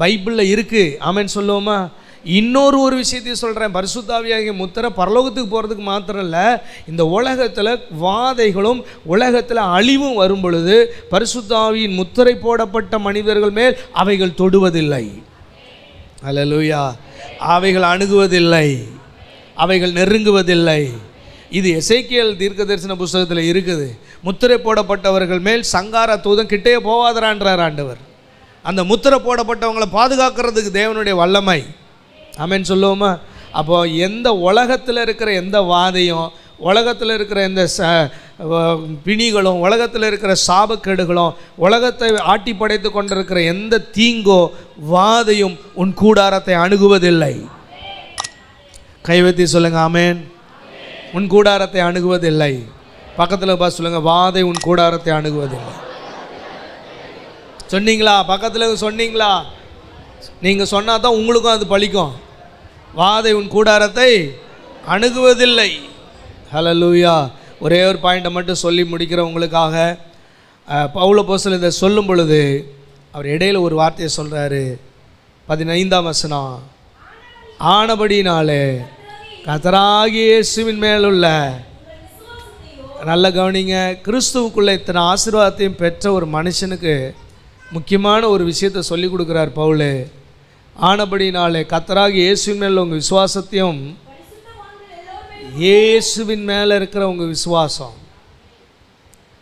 பைபிளில் இருக்குது, ஆமென் சொல்லுவோமா? இன்னொரு விஷயத்தையும் சொல்கிறேன். பரிசுத்த ஆவியாகிய முத்திரை பரலோகத்துக்கு போகிறதுக்கு மாத்திரம் இல்லை, இந்த உலகத்தில் வாதைகளும் உலகத்தில் அழிவும் வரும் பொழுது பரிசுத்த ஆவியின் முத்திரை போடப்பட்ட மனிதர்கள் மேல் அவைகள் தொடுவதில்லை. அல்லேலூயா. அவைகள் அணுகுவதில்லை, அவைகள் நெருங்குவதில்லை. இது எசேக்கியேல் தீர்க்கதரிசன புஸ்தகத்தில் இருக்குது. முத்திரை போடப்பட்டவர்கள் மேல் சங்கார தூதன் கிட்டே போவாதரான்றார் ஆண்டவர். அந்த முத்திரை போடப்பட்டவங்களை பாதுகாக்கிறதுக்கு தேவனுடைய வல்லமை, ஆமென் சொல்லுவோமா? அப்போது எந்த உலகத்தில் இருக்கிற எந்த வாதையும், உலகத்தில் இருக்கிற எந்த பிணிகளும், உலகத்தில் இருக்கிற சாபக்கேடுகளும், உலகத்தை ஆட்டி படைத்து கொண்டிருக்கிற எந்த தீங்கோ வாதையும் உன் கூடாரத்தை அணுகுவதில்லை. கைவத்தி சொல்லுங்க ஆமென். உன் கூடாரத்தை அணுகுவதில்லை. பக்கத்தில் பார்த்து சொல்லுங்க, வாதை உன் கூடாரத்தை அணுகுவதில்லை. சொன்னீங்களா? பக்கத்தில் சொன்னீங்களா? நீங்கள் சொன்னால் தான் உங்களுக்கும் அது பலிக்கும். வாதை உன் கூடாரத்தை அணுகுவதில்லை. ஹல்லேலூயா. ஒரே ஒரு பாயிண்ட்டை மட்டும் சொல்லி முடிக்கிறவங்களுக்காக, பவுல் அப்போஸ்தலன் இதை சொல்லும் பொழுது அவர் இடையில் ஒரு வார்த்தையை சொல்கிறாரு. 15ஆம் வசனம், ஆனபடினாலே கர்த்தராகிய இயேசுவின் மேலுள்ள, நல்ல கவனிங்க, கிறிஸ்துவுக்குள்ளே இத்தனை ஆசீர்வாதத்தையும் பெற்ற ஒரு மனுஷனுக்கு முக்கியமான ஒரு விஷயத்தை சொல்லி கொடுக்குறார் பவுல். ஆனபடினாலே கர்த்தராகிய இயேசுவின் மேலே உங்கள் விசுவாசத்தையும், இயேசுவின் மேலே இருக்கிற உங்கள் விசுவாசம்,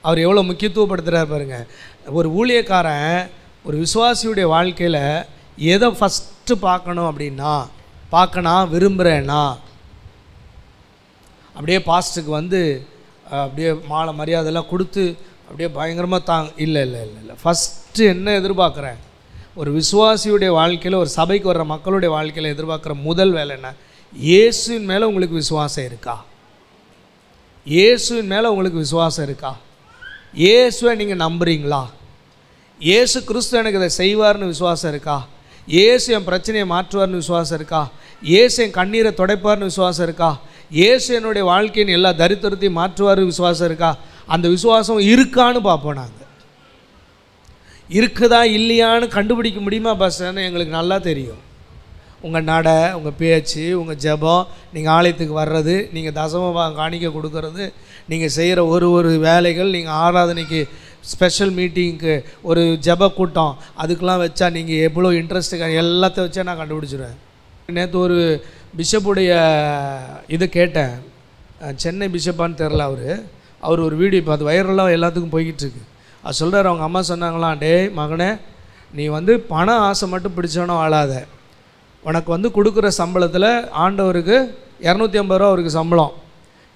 அவர் எவ்வளோ முக்கியத்துவப்படுத்துகிறார் பாருங்கள். ஒரு ஊழியக்காரன் ஒரு விசுவாசியுடைய வாழ்க்கையில் எதை ஃபஸ்ட்டு பார்க்கணும் அப்படின்னா, பார்க்கணும் விரும்புகிறேன்னா அப்படியே பாஸ்ட்டுக்கு வந்து அப்படியே மாலை மரியாதைலாம் கொடுத்து அப்படியே பயங்கரமாக இல்லை இல்லை இல்லை இல்லை ஃபஸ்ட்டு என்ன எதிர்பார்க்குறேன்? ஒரு விசுவாசியுடைய வாழ்க்கையில், ஒரு சபைக்கு வர்ற மக்களுடைய வாழ்க்கையில் எதிர்பார்க்குற முதல் வேலை என்ன? இயேசுவின் மேலே உங்களுக்கு விசுவாசம் இருக்கா? இயேசுவின் மேலே உங்களுக்கு விசுவாசம் இருக்கா? இயேசுவை நீங்கள் நம்புறீங்களா? இயேசு கிறிஸ்து எனக்கு இதை செய்வார்னு விசுவாசம் இருக்கா? இயேசு என் பிரச்சனையை மாற்றுவார்னு விசுவாசம் இருக்கா? இயேசு என் கண்ணீரை துடைப்பார்னு விசுவாசம் இருக்கா? இயேசு என்னுடைய வாழ்க்கையின் எல்லா தரித்திரத்தையும் மாற்றுவார் விசுவாசம் இருக்கா? அந்த விசுவாசம் இருக்கான்னு பார்ப்போம். நாங்கள் இருக்குதா இல்லையான்னு கண்டுபிடிக்க முடியுமா பாஸ்டர்னு எங்களுக்கு நல்லா தெரியும். உங்கள் நடை, உங்கள் பேச்சு, உங்கள் ஜெபம், நீங்கள் ஆலயத்துக்கு வர்றது, நீங்கள் தசம காணிக்க கொடுக்கறது, நீங்கள் செய்கிற ஒரு வேலைகள், நீங்கள் ஆராதனைக்கு ஸ்பெஷல் மீட்டிங்க்கு ஒரு ஜெப கூட்டம் அதுக்கெலாம் வச்சா நீங்கள் எவ்வளோ இன்ட்ரெஸ்ட்டு எல்லாத்தையும் வச்சா நான் கண்டுபிடிச்சிடுவேன். நேற்று ஒரு பிஷப்புடைய இது கேட்டேன். சென்னை பிஷப்பான்னு தெரில, அவர் ஒரு வீடியோ பார்த்து வைரலாக எல்லாத்துக்கும் போய்கிட்டு இருக்கு. அது சொல்கிறார், அவங்க அம்மா சொன்னாங்களாம், டேய் மகனே, நீ வந்து பண ஆசை மட்டும் பிடிச்சவனோ ஆளாத, உனக்கு வந்து கொடுக்குற சம்பளத்தில் ஆண்டவருக்கு 250 ரூபா அவருக்கு சம்பளம்,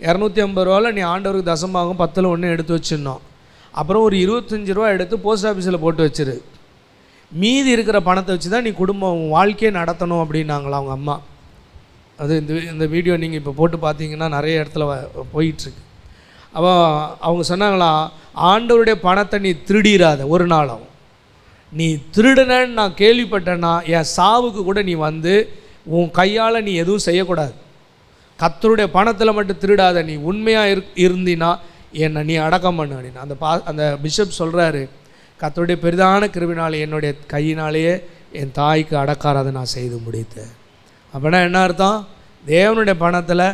250 ரூபாவில் நீ ஆண்டவருக்கு தசமாகும் 10ல் 1 எடுத்து வச்சிடணும். அப்புறம் ஒரு 25 ரூபா எடுத்து போஸ்ட் ஆஃபீஸில் போட்டு வச்சிரு, மீதி இருக்கிற பணத்தை வச்சு தான் நீ குடும்பம் வாழ்க்கையை நடத்தணும் அப்படின்னாங்களா அவங்க அம்மா. அது இந்த வீடியோ நீங்கள் இப்போ போட்டு பார்த்தீங்கன்னா நிறைய இடத்துல போயிட்டுருக்கு. அப்போ அவங்க சொன்னாங்களா, ஆண்டவருடைய பணத்தை நீ திருடிடாத ஒரு நாளும். நீ திருடனன்னு நான் கேள்விப்பட்டேன்னா என் சாவுக்கு கூட நீ வந்து உன் கையால் நீ எதுவும் செய்யக்கூடாது. கர்த்தருடைய பணத்தில் மட்டும் திருடாத, நீ உண்மையாக இருந்தினா என்னை நீ அடக்கம் பண்ணு அப்படின்னா அந்த பிஷப் சொல்கிறாரு, கர்த்தருடைய பெரிதான கிருபினாலே என்னுடைய கையினாலேயே என் தாய்க்கு அடக்காரதை நான் செய்து முடித்தேன். அப்படின்னா என்ன அர்த்தம்? தேவனுடைய பணத்தில்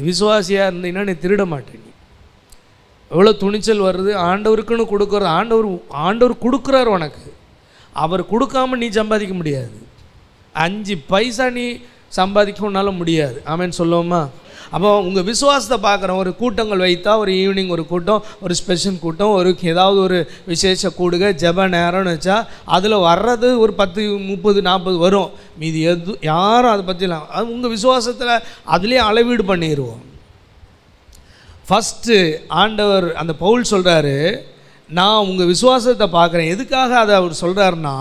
விசுவாசியாக இருந்தீங்கன்னா நீ திருட மாட்டேன். நீ எவ்வளோ துணிச்சல் வருது, ஆண்டவருக்குன்னு கொடுக்குறது. ஆண்டவர் கொடுக்குறாரு உனக்கு, அவர் கொடுக்காமல் நீ சம்பாதிக்க முடியாது. 5 பைசா நீ சம்பாதிக்கணுன்னால முடியாது. ஆமென் சொல்லுவோமா? அப்போ உங்கள் விசுவாசத்தை பார்க்குறோம். ஒரு கூட்டங்கள் வைத்தா, ஒரு ஈவினிங் ஒரு கூட்டம், ஒரு ஸ்பெஷல் கூட்டம், ஒரு ஏதாவது ஒரு விசேஷ கூடுக ஜெப நேரம்னு வச்சா அதில் வர்றது ஒரு 10, 30, 40 வரும். மீதி யாரும் அதை பற்றிலாம் அது உங்கள் விசுவாசத்தில் அதுலேயே அளவீடு பண்ணிடுவோம். ஃபஸ்ட்டு ஆண்டவர் அந்த பவுல் சொல்கிறாரு, நான் உங்கள் விசுவாசத்தை பார்க்குறேன். எதுக்காக அதை அவர் சொல்கிறாருன்னா,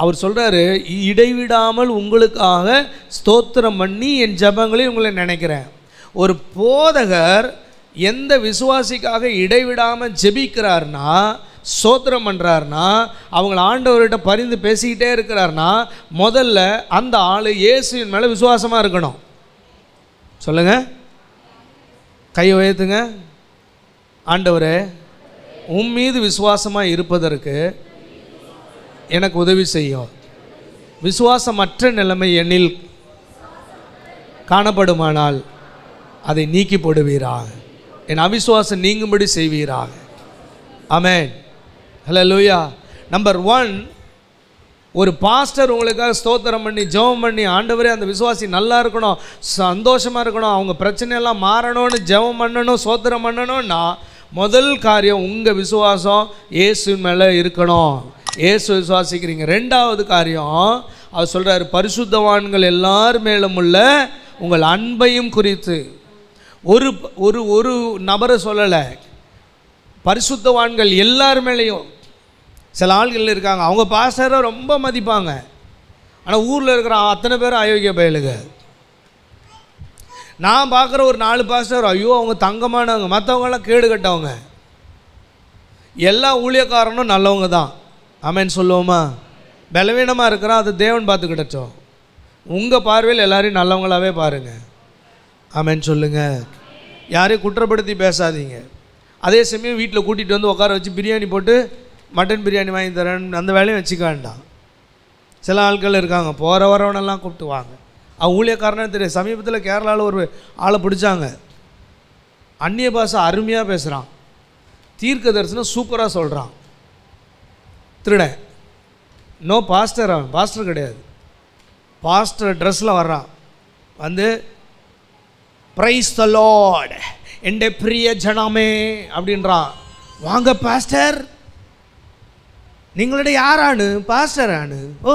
அவர் சொல்கிறாரு, இடைவிடாமல் உங்களுக்காக ஸ்தோத்திரம் பண்ணி என் ஜெபங்களையும் உங்களை நினைக்கிறேன். ஒரு போதகர் எந்த விசுவாசிக்காக இடைவிடாமல் ஜெபிக்கிறார்னா, ஸ்தோத்திரம் பண்ணுறாருனா, அவங்கள ஆண்டவர்கிட்ட பரிந்து பேசிக்கிட்டே இருக்கிறார்னா, முதல்ல அந்த ஆள் இயேசுவின் மேலே விசுவாசமாக இருக்கணும். சொல்லுங்கள். கையை உயர்த்துங்க. ஆண்டவரே, உன் மீது விசுவாசமாக இருப்பதற்கு எனக்கு உதவி செய்யும். விசுவாசமற்ற நிலைமை என்னில் காணப்படுமானால் அதை நீக்கி போடுவீராக. என் அவிசுவாசம் நீங்கும்படி செய்வீராக. ஆமென். ஹல்லேலூயா. நம்பர் 1, ஒரு பாஸ்டர் உங்களுக்காக ஸ்தோத்திரம் பண்ணி ஜெபம் பண்ணி, ஆண்டவரே அந்த விசுவாசி நல்லா இருக்கணும், சந்தோஷமாக இருக்கணும், அவங்க பிரச்சனையெல்லாம் மாறணும்னு ஜெபம் பண்ணணும், ஸ்தோத்திரம் பண்ணணும்னா முதல் காரியம் உங்கள் விசுவாசம் இயேசு மேலே இருக்கணும். இயேசு விசுவாசிக்கிறீங்க. 2வது காரியம் அவர் சொல்கிறார், பரிசுத்தவான்கள் எல்லார் மேலும் உள்ள உங்கள் அன்பையும் குறித்து. ஒரு ஒரு ஒரு நபரை சொல்லலை, பரிசுத்தவான்கள் எல்லார் மேலேயும். சில ஆள்கள் இருக்காங்க, அவங்க பாஸ்டரை ரொம்ப மதிப்பாங்க, ஆனால் ஊரில் இருக்கிற அத்தனை பேரும் அயோக்கிய பயலுங்க. நான் பார்க்குற ஒரு 4 பாஸ்டர், ஐயோ அவங்க தங்கமானவங்க, மற்றவங்களாம் கேடு கட்டவங்க. எல்லா ஊழியக்காரனும் நல்லவங்க தான். ஆமென் சொல்லுவோமா? பலவீனமாக இருக்கிறோம், அது தேவன் பார்த்துக்கிட்டோம். உங்கள் பார்வையில் எல்லாரையும் நல்லவங்களாகவே பாருங்கள். ஆமென் சொல்லுங்கள். யாரையும் குற்றப்படுத்தி பேசாதீங்க. அதே சமயம் வீட்டில் கூட்டிகிட்டு வந்து உட்கார வச்சு பிரியாணி போட்டு மட்டன் பிரியாணி வாங்கி தரேன் அந்த வேலையும் வச்சுக்க வேண்டாம். சில ஆட்கள் இருக்காங்க, போகிற வரவனெல்லாம் கூப்பிட்டு வாங்க. அவன் ஊழியக்காரனே தெரியும். சமீபத்தில் கேரளாவில் ஒரு ஆளை பிடிச்சாங்க, அந்நிய பாஷை அருமையாக பேசுகிறான், தீர்க்க தரிசனம் சூப்பராக சொல்கிறான். திருடன். நோ பாஸ்டர், அவன் பாஸ்டர் கிடையாது, பாஸ்டர் ட்ரெஸ்ஸில் வர்றான். வந்து பிரைஸ் தி லார்ட் என்ற பிரிய ஜனமே அப்படின்றான். வாங்க பாஸ்டர், நீங்களோட யாரானு? பாஸ்டர் ஆனு. ஓ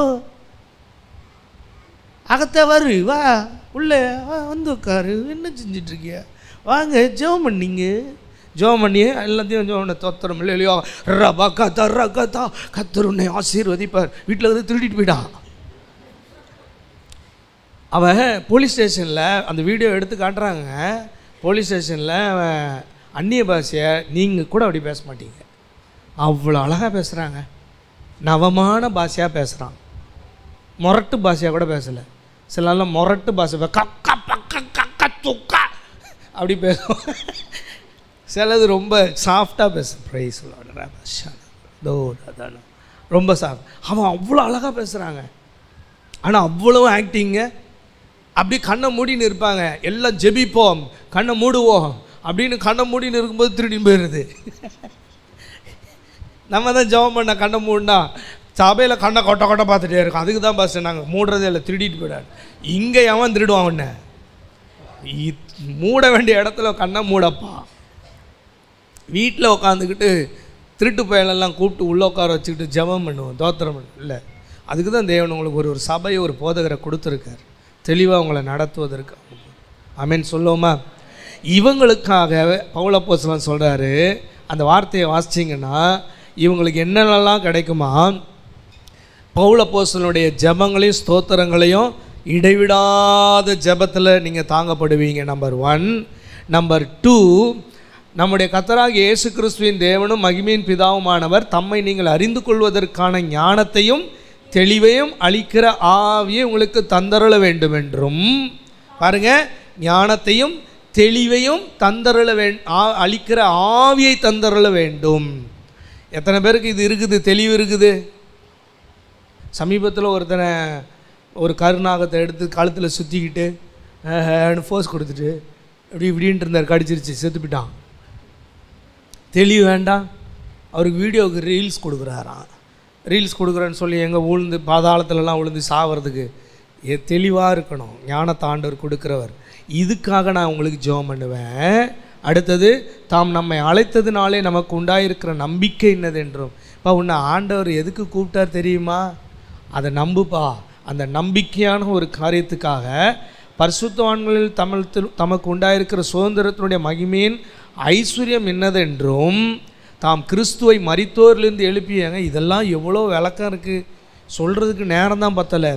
அகத்த வரு, வா உள்ளே வந்து உட்காரு, என்ன செஞ்சிட்ருக்கிய, வாங்க ஜெபம் பண்ணிங்க. ஜெபம் பண்ணியே எல்லாத்தையும் ஜெபம் தோத்திரம் இல்லையோ ரபா கத்தா ரகத்தா கத்தர் உன்னை ஆசீர்வதிப்பார். வீட்டில் வந்து திருடிட்டு போயிட்டான். அவன் போலீஸ் ஸ்டேஷனில் அந்த வீடியோ எடுத்து காட்டுறாங்க. போலீஸ் ஸ்டேஷனில் அவன் அந்நிய பாஷையை நீங்கள் கூட அப்படி பேச மாட்டீங்க, அவ்வளோ அழகாக பேசுகிறாங்க. நவமான பாஷையாக பேசுகிறான், மொரட்டு பாஷையாக கூட பேசலை. சில நாள் மொரட்டு பாஷை கக்கா பக்க கக்கா துக்கா அப்படி பேசுவோம். சிலது ரொம்ப சாஃப்டாக பேசும். ப்ரைஸ் ரொம்ப சாஃப்ட். அவன் அவ்வளோ அழகாக பேசுகிறாங்க, ஆனால் அவ்வளோ ஆக்டிங்க. அப்படி கண்ணை மூடின்னு இருப்பாங்க. எல்லாம் ஜெபிப்போம், கண்ணை மூடுவோம் அப்படின்னு கண்ணை மூடின்னு இருக்கும்போது திருடின்னு போயிடுது. நம்ம தான் ஜெபம் பண்ண கண்ணை மூடினா சபையில் கண்ணை கொட்டை கொட்டை பார்த்துட்டே இருக்கோம். அதுக்கு தான் பாஸ்டர் நாங்கள் மூடுறதே இல்லை, திருடிட்டு போயிடாது. இங்கே எவன் திருடுவான்? உன்னை மூட வேண்டிய இடத்துல கண்ணை மூடப்பா. வீட்டில் உட்காந்துக்கிட்டு திருட்டு பயலெல்லாம் கூப்பிட்டு உள்ளே உட்கார வச்சுக்கிட்டு ஜெபம் பண்ணுவோம், தோத்திரம் பண்ணுவோம். இல்லை, அதுக்கு தான் தேவன் உங்களுக்கு ஒரு சபையை ஒரு போதகரை கொடுத்துருக்கார், தெளிவாக உங்களை நடத்துவதற்கு. ஆமென் சொல்லுவோமா? இவங்களுக்காக பவுல் அப்போஸ்தலன் சொல்கிறாரு, அந்த வார்த்தையை வாசிச்சிங்கன்னா இவங்களுக்கு என்னென்னலாம் கிடைக்குமா? பவுல் அப்போஸ்தலனுடைய ஜெபங்களையும் ஸ்தோத்திரங்களையும் இடைவிடாத ஜெபத்தில் நீங்கள் தாங்கப்படுவீங்க. நம்பர் 1. நம்பர் 2, நம்முடைய கர்த்தராகிய இயேசு கிறிஸ்துவின் தேவனும் மகிமையின் பிதாவுமானவர் தம்மை நீங்கள் அறிந்து கொள்வதற்கான ஞானத்தையும் தெளிவையும் அளிக்கிற ஆவியை உங்களுக்கு தந்தருள வேண்டும் என்றும். பாருங்க, ஞானத்தையும் தெளிவையும் தந்தருள அளிக்கிற ஆவியை தந்தருள வேண்டும். எத்தனை பேருக்கு இது இருக்குது? தெளிவு இருக்குது? சமீபத்தில் ஒருத்தனை ஒரு கருநாகத்தை எடுத்து கழுத்தில் சுற்றிக்கிட்டு ஃபோர்ஸ் கொடுத்துட்டு இப்படின்ட்டு இருந்தார், கடிச்சிருச்சு, செத்துப்பிட்டான். தெளிவு வேண்டாம், அவருக்கு வீடியோவுக்கு ரீல்ஸ் கொடுக்குறாராம். ரீல்ஸ் கொடுக்குறேன்னு சொல்லி எங்கே உழுந்து பாதாளத்துலலாம் உழுந்து சாகிறதுக்கு தெளிவாக இருக்கணும். ஞானத்தை ஆண்டவர் கொடுக்குறவர். இதுக்காக நான் உங்களுக்கு ஜெபம் பண்ணுவேன். அடுத்தது, தாம் நம்மை அழைத்ததுனாலே நமக்கு உண்டாயிருக்கிற நம்பிக்கை என்னதென்றும். இப்போ உன்னை ஆண்டவர் எதுக்கு கூப்பிட்டார் தெரியுமா? அதை நம்புப்பா. அந்த நம்பிக்கையான ஒரு காரியத்துக்காக பரிசுத்தவான்களில் தமக்கு உண்டாயிருக்கிற சுதந்திரத்தினுடைய மகிமையின் ஐஸ்வர்யம் என்னதென்றும் தாம் கிறிஸ்துவை மரித்தோரிலிருந்து எழுப்பியாங்க. இதெல்லாம் எவ்வளோ விளக்கம் இருக்குது, சொல்கிறதுக்கு நேரம் தான் பத்தலை.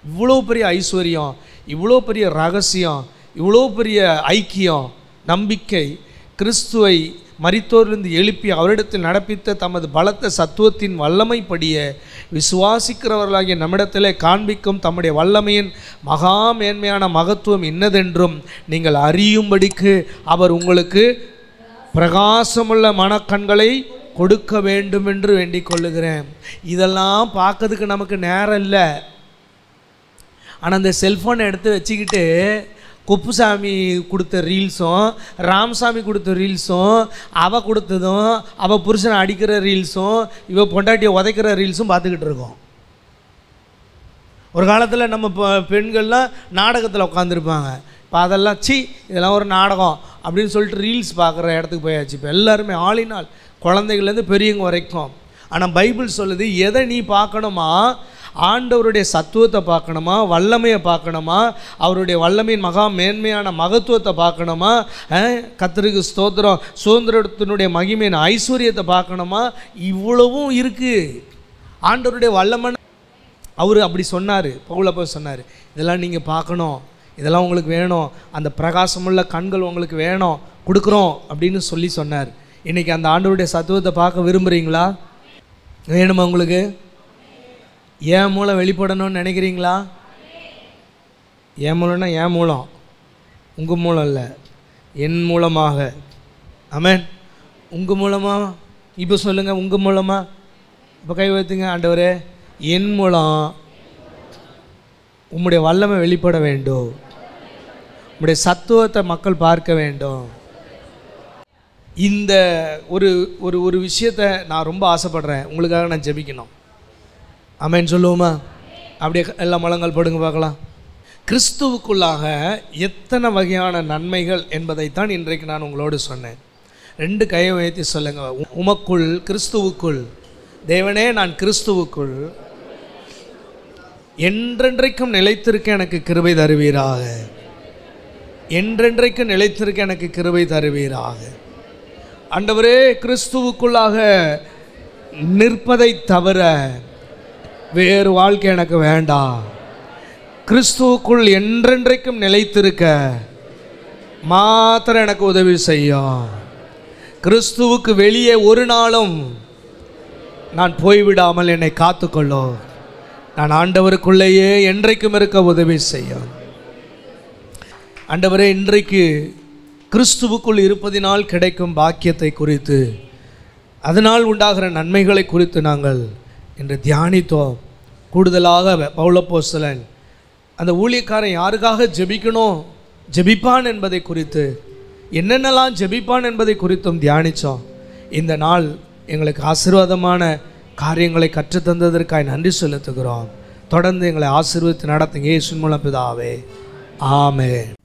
இவ்வளோ பெரிய ஐஸ்வர்யம், இவ்வளோ பெரிய ரகசியம், இவ்வளோ பெரிய ஐக்கியம், நம்பிக்கை, கிறிஸ்துவை மரித்தோரிலிருந்து எழுப்பி அவரிடத்தில் நடப்பித்த தமது பலத்த சத்துவத்தின் வல்லமைப்படிய விசுவாசிக்கிறவர்களாகிய நம்மிடத்திலே காண்பிக்கும் தம்முடைய வல்லமையின் மகா மேன்மையான மகத்துவம் இன்னதென்றும் நீங்கள் அறியும்படிக்கு அவர் உங்களுக்கு பிரகாசமுள்ள மனக்கண்களை கொடுக்க வேண்டும் என்று வேண்டிக் கொள்ளுகிறேன். இதெல்லாம் பார்க்கறதுக்கு நமக்கு நேரம் இல்லை. ஆனால் அந்த செல்ஃபோனை எடுத்து வச்சுக்கிட்டு குப்புசாமி கொடுத்த ரீல்ஸும் ராமசாமி கொடுத்த ரீல்ஸும் அவள் கொடுத்ததும் அவள் புருஷனை அடிக்கிற ரீல்ஸும் இவள் பொண்டாட்டியை உதைக்கிற ரீல்ஸும் பார்த்துக்கிட்டு இருக்கோம். ஒரு காலத்தில் நம்ம பெண்கள்லாம் நாடகத்தில் உட்காந்துருப்பாங்க. இப்போ அதெல்லாம் இதெல்லாம் ஒரு நாடகம் அப்படின்னு சொல்லிட்டு ரீல்ஸ் பார்க்குற இடத்துக்கு போயாச்சு. இப்போ எல்லாருமே ஆளினால் குழந்தைகள்லேருந்து பெரியவங்க வரைக்கும். ஆனால் பைபிள் சொல்லுது, எதை நீ பார்க்கணுமா, ஆண்டவருடைய சத்துவத்தை பார்க்கணுமா, வல்லமையை பார்க்கணுமா, அவருடைய வல்லமையின் மகா மேன்மையான மகத்துவத்தை பார்க்கணுமா, கர்த்தருக்கு ஸ்தோத்திரம், சுதந்திரத்தினுடைய மகிமையின் ஐஸ்வர்யத்தை பார்க்கணுமா, இவ்வளவும் இருக்குது. ஆண்டவருடைய வல்லமை அவர் அப்படி சொன்னார். பவுல் அப்போ சொன்னார், இதெல்லாம் நீங்கள் பார்க்கணும், இதெல்லாம் உங்களுக்கு வேணும், அந்த பிரகாசமுள்ள கண்கள் உங்களுக்கு வேணும், கொடுக்குறோம் அப்படின்னு சொல்லி சொன்னார். இன்றைக்கி அந்த ஆண்டவருடைய சத்துவத்தை பார்க்க விரும்புகிறீங்களா? வேணுமா உங்களுக்கு? ஏன் மூலம் வெளிப்படணும்னு நினைக்கிறீங்களா? ஏன் மூலம்னா என் மூலம், உங்கள் மூலம் இல்லை, என் மூலமாக. ஆமென். உங்கள் மூலமாக. இப்போ சொல்லுங்கள், உங்கள் மூலமாக. இப்போ கை வைத்துங்க. ஆண்டவரே, என் மூலம் உம்முடைய வல்லமை வெளிப்பட வேண்டும், உம்முடைய சத்துவத்தை மக்கள் பார்க்க வேண்டும். இந்த ஒரு ஒரு ஒரு விஷயத்தை நான் ரொம்ப ஆசைப்படுறேன். உங்களுக்காக நான் ஜெபிக்கணும். ஆமென் சொல்லுவோமா? அப்படியே எல்லா முழங்கால் போடுங்க பார்க்கலாம். கிறிஸ்துவுக்குள்ளாக எத்தனை வகையான நன்மைகள் என்பதைத்தான் இன்றைக்கு நான் உங்களோடு சொன்னேன். 2 கையை உயர்த்தி சொல்லுங்க. உமக்குள், கிறிஸ்துவுக்குள். தேவனே, நான் கிறிஸ்துவுக்குள் என்றென்றைக்கும் நிலைத்திருக்க எனக்கு கிருபை தருவீராக. என்றென்றைக்கும் நிலைத்திருக்க எனக்கு கிருபை தருவீராக. ஆண்டவரே, கிறிஸ்துவுக்குள்ளாக நிற்பதை தவிர வேறு வாழ்க்கை எனக்கு வேண்டாம். கிறிஸ்துவுக்குள் என்றென்றைக்கும் நிலைத்திருக்க மாத்திரம் எனக்கு உதவி செய்யும். கிறிஸ்துவுக்கு வெளியே ஒரு நாளும் நான் போய்விடாமல் என்னை காத்துக்கொள்ளும். நான் ஆண்டவருக்குள்ளேயே என்றைக்கும் இருக்க உதவி செய்யும். ஆண்டவரே, இன்றைக்கு கிறிஸ்துவுக்குள் இருப்பதினால் கிடைக்கும் பாக்கியத்தை குறித்து, அதனால் உண்டாகிற நன்மைகளை குறித்து நாங்கள் இன்று தியானித்தோம். கூடுதலாக பவுல் அப்போஸ்தலன் அந்த ஊழியக்காரன் யாருக்காக ஜெபிப்பான் என்பதை குறித்து, என்னென்னலாம் ஜெபிப்பான் என்பதை குறித்தும் தியானித்தோம். இந்த நாள் எங்களுக்கு ஆசீர்வாதமான காரியங்களை கற்றுத்தந்ததற்காக நன்றி செலுத்துகிறோம். தொடர்ந்து எங்களை ஆசீர்வதித்து நடத்துங்க. இயேசுவின் மூலம் பிதாவே, ஆமென்.